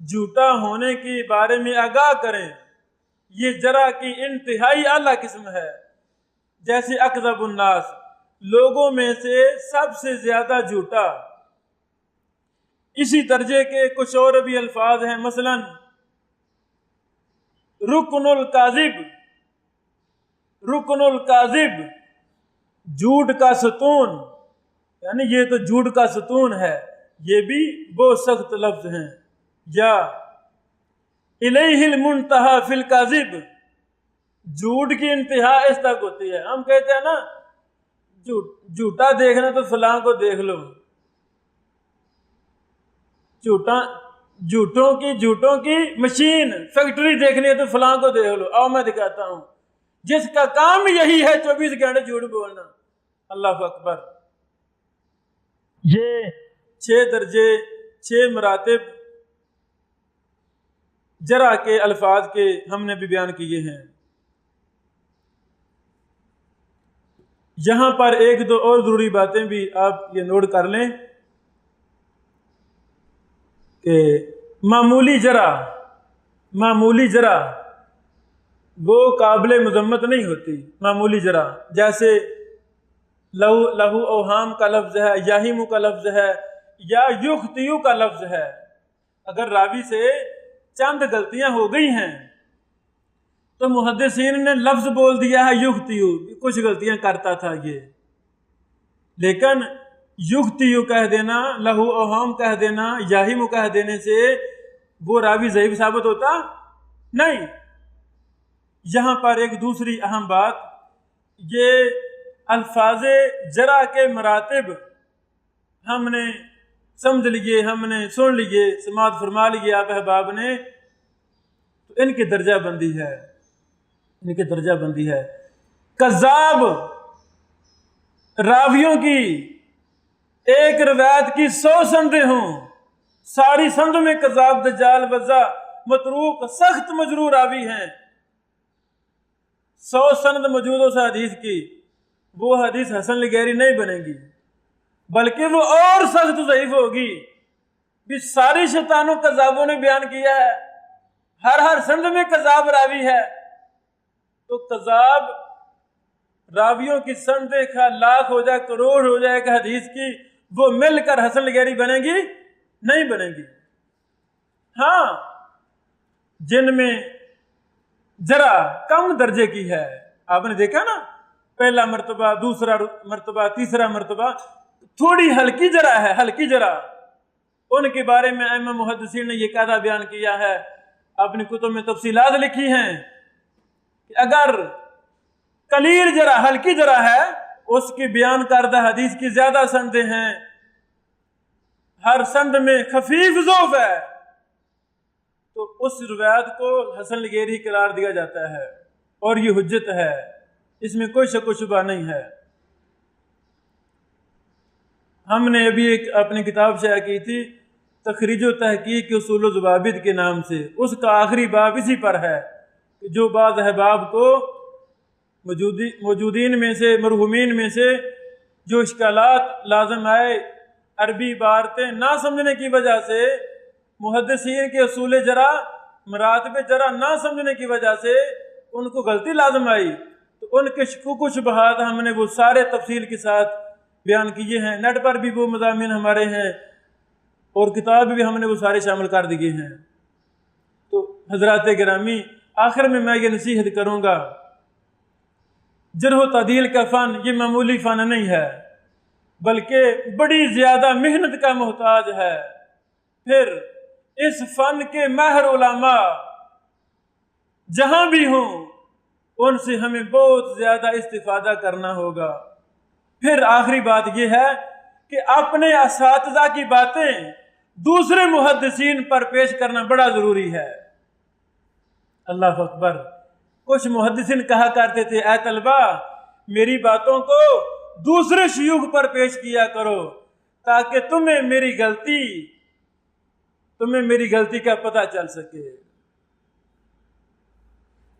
جھوٹا ہونے کے بارے میں آگاہ کریں، یہ جرح کی انتہائی اعلیٰ قسم ہے۔ جیسے اکذب الناس، لوگوں میں سے سب سے زیادہ جھوٹا۔ اسی درجے کے کچھ اور بھی الفاظ ہیں، مثلا رکن الکاذب، رکن الکاذب، جھوٹ کا ستون، یعنی یہ تو جھوٹ کا ستون ہے، یہ بھی بہت سخت لفظ ہیں۔ یا الیہ المنتہا فی الکاذب، جھوٹ کی انتہا اس تک ہوتی ہے، ہم کہتے ہیں نا جھوٹا دیکھنا تو فلاں کو دیکھ لو، جھوٹوں کی مشین فیکٹری دیکھنی ہے تو فلاں کو دیکھ لو، آؤ میں دکھاتا ہوں، جس کا کام یہی ہے 24 گھنٹے جھوٹ بولنا۔ اللہ اکبر۔ یہ 6 درجے 6 مراتب جرح کے الفاظ کے ہم نے بھی بیان کیے ہیں۔ یہاں پر 1-2 اور ضروری باتیں بھی آپ یہ نوٹ کر لیں کہ معمولی جرح وہ قابل مذمت نہیں ہوتی۔ معمولی جرح جیسے لہو اوہام کا لفظ ہے، یاہم کا لفظ ہے، یا یخطئ کا لفظ ہے۔ اگر راوی سے چند غلطیاں ہو گئی ہیں تو محدثین نے لفظ بول دیا ہے یخطئ، کچھ غلطیاں کرتا تھا یہ، لیکن یخطئ کہہ دینا، لہو اوہام کہہ دینا، یاہم کہہ دینے سے وہ راوی ضعیف ثابت ہوتا نہیں۔ یہاں پر ایک دوسری اہم بات، یہ الفاظ جرح کے مراتب ہم نے سمجھ لیے، ہم نے سن لیے، سماعت فرما لیے آپ احباب نے، تو ان کی درجہ بندی ہے۔ کذاب راویوں کی ایک روایت کی 100 سندیں ہوں، ساری سندوں میں کذاب، دجال، وضع، متروک، سخت مجروح راوی ہیں، 100 سند موجود ہو اس حدیث کی، وہ حدیث حسن لغیری نہیں بنے گی، بلکہ وہ اور سخت ضعیف ہوگی۔ بھی ساری شیطانوں کذابوں نے بیان کیا ہے، ہر سند میں کذاب راوی ہے، تو کذاب راویوں کی سندیں کا لاکھ ہو جائے، کروڑ ہو جائے کہ حدیث کی، وہ مل کر حسن لغیری بنے گی نہیں بنے گی۔ ہاں، جن میں جرح کم درجے کی ہے، آپ نے دیکھا نا، پہلا مرتبہ، دوسرا مرتبہ، تیسرا مرتبہ، تھوڑی ہلکی جرح، ان کے بارے میں ائمہ محدثین نے یہ قاعدہ بیان کیا ہے، اپنی کتب میں تفصیلات لکھی ہیں کہ اگر قلیل جرح، ہلکی جرح ہے، اس کی بیان کردہ حدیث کی زیادہ سندیں ہیں، ہر سند میں خفیف ضعف ہے، تو اس روایت کو حسن لغیری قرار دیا جاتا ہے، اور یہ حجت ہے، اس میں کوئی شک و شبہ نہیں ہے۔ ہم نے ابھی ایک اپنی کتاب شائع کی تھی، تخریج و تحقیق اصول و ضوابط کے نام سے، اس کا آخری باب اسی پر ہے کہ جو بعض احباب کو موجودین میں سے، مرحومین میں سے جو اشکالات لازم آئے، عربی عبارتیں نہ سمجھنے کی وجہ سے، محدثین کے اصول جرح، مراتب جرح نہ سمجھنے کی وجہ سے ان کو غلطی لازم آئی، تو ان کے شکوک و شبہات ہم نے وہ سارے تفصیل کے ساتھ بیان کیے ہیں، نیٹ پر بھی وہ مضامین ہمارے ہیں، اور کتاب بھی ہم نے وہ سارے شامل کر دیے ہیں۔ تو حضرات گرامی، آخر میں یہ نصیحت کروں گا، جرح و تعدیل کا فن یہ معمولی فن نہیں ہے، بلکہ بڑی زیادہ محنت کا محتاج ہے۔ پھر اس فن کے ماہر علماء جہاں بھی ہوں، ان سے ہمیں بہت زیادہ استفادہ کرنا ہوگا۔ پھر آخری بات یہ ہے کہ اپنے اساتذہ کی باتیں دوسرے محدثین پر پیش کرنا بڑا ضروری ہے۔ اللہ اکبر! کچھ محدثین کہا کرتے تھے، اے طلبہ، میری باتوں کو دوسرے شیوخ پر پیش کیا کرو تاکہ تمہیں میری غلطی کا پتہ چل سکے۔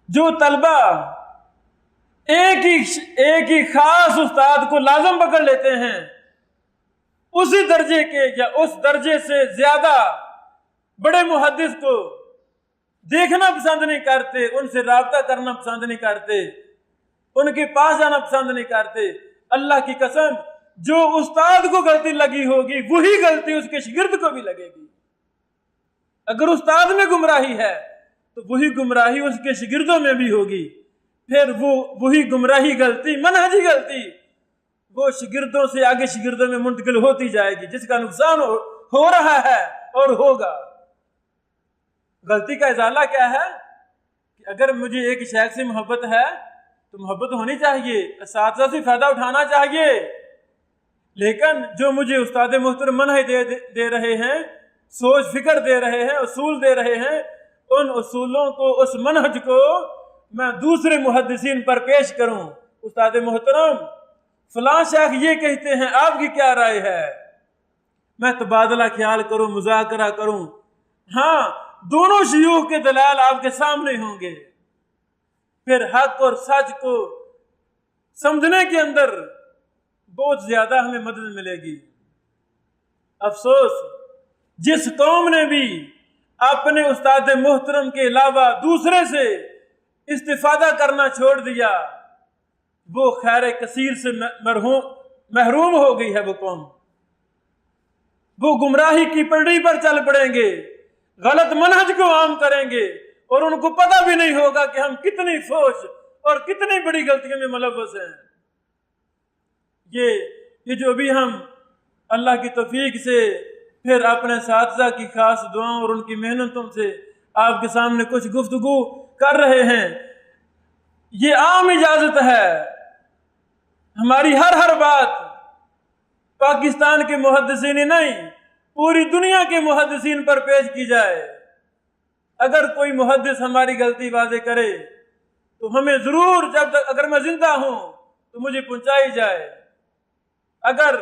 جو طلبہ ایک ہی خاص استاد کو لازم پکڑ لیتے ہیں، اسی درجے کے یا اس درجے سے زیادہ بڑے محدث کو دیکھنا پسند نہیں کرتے، ان سے رابطہ کرنا پسند نہیں کرتے، ان کے پاس جانا پسند نہیں کرتے، اللہ کی قسم جو استاد کو غلطی لگی ہوگی وہی غلطی اس کے شاگرد کو بھی لگے گی۔ اگر استاد میں گمراہی ہے تو وہی گمراہی اس کے شاگردوں میں بھی ہوگی، پھر وہی گمراہی غلطی، منہجی غلطی، وہ شاگردوں سے آگے شاگردوں میں منتقل ہوتی جائے گی، جس کا نقصان ہو رہا ہے اور ہوگا۔ غلطی کا ازالہ کیا ہے کہ اگر مجھے ایک شیخ سے محبت ہے تو محبت ہونی چاہیے، اساتذہ سے فائدہ اٹھانا چاہیے، لیکن جو مجھے استاد محترم منہج دے رہے ہیں، سوچ فکر دے رہے ہیں، اصول دے رہے ہیں، ان اصولوں کو، اس منہج کو میں دوسرے محدثین پر پیش کروں۔ استاد محترم فلاں شیخ یہ کہتے ہیں، آپ کی کیا رائے ہے؟ میں تبادلہ خیال کروں، مذاکرہ کروں، ہاں دونوں شیوخ کے دلائل آپ کے سامنے ہوں گے، پھر حق اور سچ کو سمجھنے کے اندر بہت زیادہ ہمیں مدد ملے گی۔ افسوس جس قوم نے بھی اپنے استاد محترم کے علاوہ دوسرے سے استفادہ کرنا چھوڑ دیا، وہ خیر کثیر سے محروم ہو گئی ہے وہ قوم۔ وہ گمراہی کی پٹڑی پر چل پڑیں گے، غلط منہج کو عام کریں گے، اور ان کو پتہ بھی نہیں ہوگا کہ ہم کتنی فوش اور کتنی بڑی غلطیوں میں ملوث ہیں۔ یہ جو ابھی ہم اللہ کی توفیق سے پھر اپنے اساتذہ کی خاص دعاؤں اور ان کی محنتوں سے آپ کے سامنے کچھ گفتگو کر رہے ہیں، یہ عام اجازت ہے۔ ہماری ہر بات پاکستان کے محدثین ہی نہیں، پوری دنیا کے محدثین پر پیش کی جائے۔ اگر کوئی محدث ہماری غلطی واضح کرے تو ہمیں ضرور، اگر میں زندہ ہوں تو مجھے پہنچائی جائے۔ اگر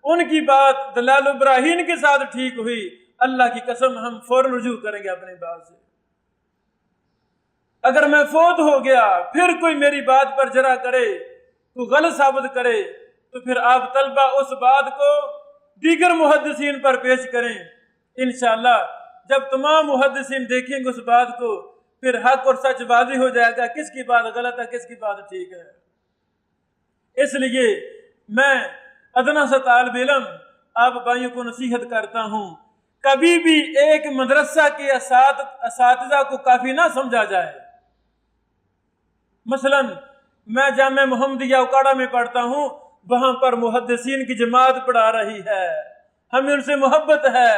ان کی بات دلال و براہین کے ساتھ ٹھیک ہوئی، اللہ کی قسم ہم فوراً رجوع کریں گے اپنی بات سے۔ اگر میں فوت ہو گیا پھر کوئی میری بات پر جرا کرے، تو غلط ثابت کرے، تو پھر آپ طلبہ اس بات کو دیگر محدثین پر پیش کریں۔ انشاءاللہ جب تمام محدثین دیکھیں گے اس بات کو، پھر حق اور سچ واضح ہو جائے گا، کس کی بات غلط ہے، کس کی بات ٹھیک ہے۔ اس لیے میں ادنا سا طالب علم آپ بھائیوں کو نصیحت کرتا ہوں، کبھی بھی ایک مدرسہ کے اساتذہ کو کافی نہ سمجھا جائے۔ مثلا میں جامعہ محمدیہ اکاڑا میں پڑھتا ہوں، وہاں پر محدثین کی جماعت پڑھا رہی ہے، ہمیں ان سے محبت ہے۔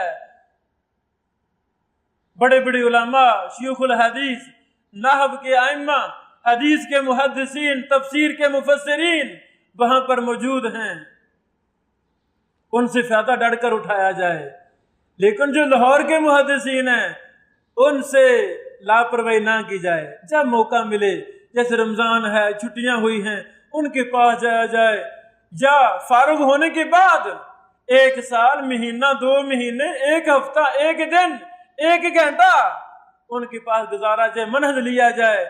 بڑے بڑے علماء، شیوخ الحدیث، نحو کے ائمہ، حدیث کے محدثین، تفسیر کے مفسرین وہاں پر موجود ہیں، ان سے فائدہ ڈڑ کر اٹھایا جائے۔ لیکن جو لاہور کے محدثین ہیں ان سے لاپرواہی نہ کی جائے۔ جب موقع ملے، جیسے رمضان ہے، چھٹیاں ہوئی ہیں، ان کے پاس جایا جائے، یا فارغ ہونے کے بعد 1 سال، مہینہ، 2 مہینے، 1 ہفتہ، 1 دن، 1 گھنٹہ ان کے پاس گزارا جائے، منہج لیا جائے۔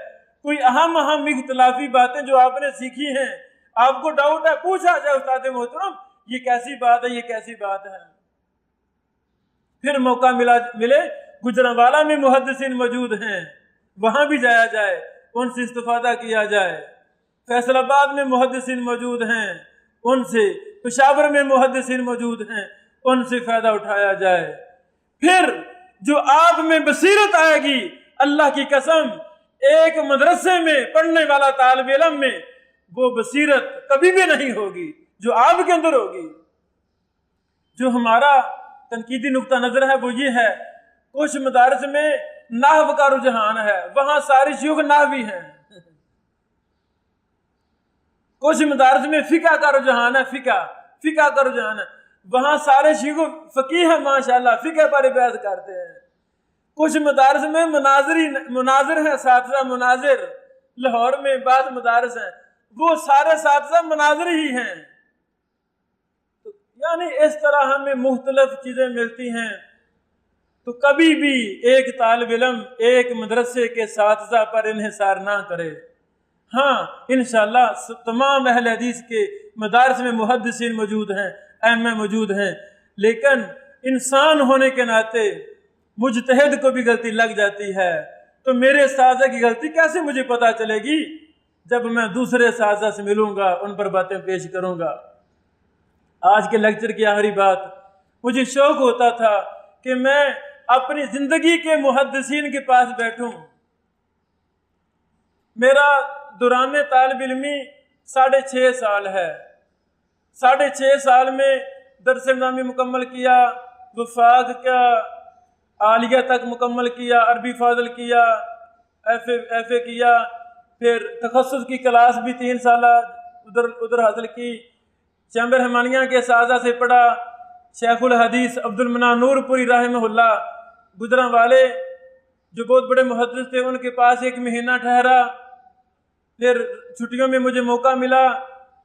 کوئی اہم اختلافی باتیں جو آپ نے سیکھی ہیں، آپ کو ڈاؤٹ ہے، پوچھا جائے استاد محترم یہ کیسی بات ہے، یہ کیسی بات ہے۔ پھر موقع ملے، گجرانوالہ میں محدثین موجود ہیں، وہاں بھی جایا جائے، ان سے استفادہ کیا جائے۔ فیصل آباد میں محدثین موجود ہیں، ان سے، پشاور میں محدثین موجود ہیں، ان سے فائدہ اٹھایا جائے۔ پھر جو آپ میں بصیرت آئے گی، اللہ کی قسم ایک مدرسے میں پڑھنے والا طالب علم میں وہ بصیرت کبھی بھی نہیں ہوگی جو آپ کے اندر ہوگی۔ جو ہمارا تنقیدی نقطہ نظر ہے وہ یہ ہے، کچھ مدارس میں نحو کا رجحان ہے، وہاں ساری شیوخ نحوی ہیں۔ کچھ مدارس میں فقہ کا رجحان ہے، فقہ کا رجحان ہے، وہاں سارے شیوخ فقیہ ہیں، ماشاءاللہ فقہ پر بحث کرتے ہیں۔ کچھ مدارس میں مناظر ہیں، اساتذہ مناظر، لاہور میں بعض مدارس ہیں وہ سارے اساتذہ مناظر ہی ہیں۔ یعنی اس طرح ہمیں مختلف چیزیں ملتی ہیں، تو کبھی بھی ایک طالب علم ایک مدرسے کے اساتذہ پر انحصار نہ کرے۔ ہاں انشاءاللہ تمام اہل حدیث کے مدارس میں محدثین موجود ہیں، ائمہ موجود ہیں، لیکن انسان ہونے کے ناطے مجتہد کو بھی غلطی لگ جاتی ہے۔ تو میرے اساتذہ کی غلطی کیسے مجھے پتہ چلے گی؟ جب میں دوسرے اساتذہ سے ملوں گا، ان پر باتیں پیش کروں گا۔ آج کے لیکچر کی آخری بات، مجھے شوق ہوتا تھا کہ میں اپنی زندگی کے محدثین کے پاس بیٹھوں۔ میرا دوران طالب علمی 6.5 سال ہے۔ 6.5 سال میں درس نامی مکمل کیا، وفاق کا عالیہ تک مکمل کیا، عربی فاضل کیا، ایف اے کیا، پھر تخصص کی کلاس بھی 3 سالہ ادھر حاصل کی، چیمبر رحمانیہ کے اساتذہ سے پڑھا، شیخ الحدیث عبد المنان نور پوری رحمہ اللہ گجرانوالے جو بہت بڑے محدث تھے، ان کے پاس 1 مہینہ ٹھہرا۔ پھر چھٹیوں میں مجھے موقع ملا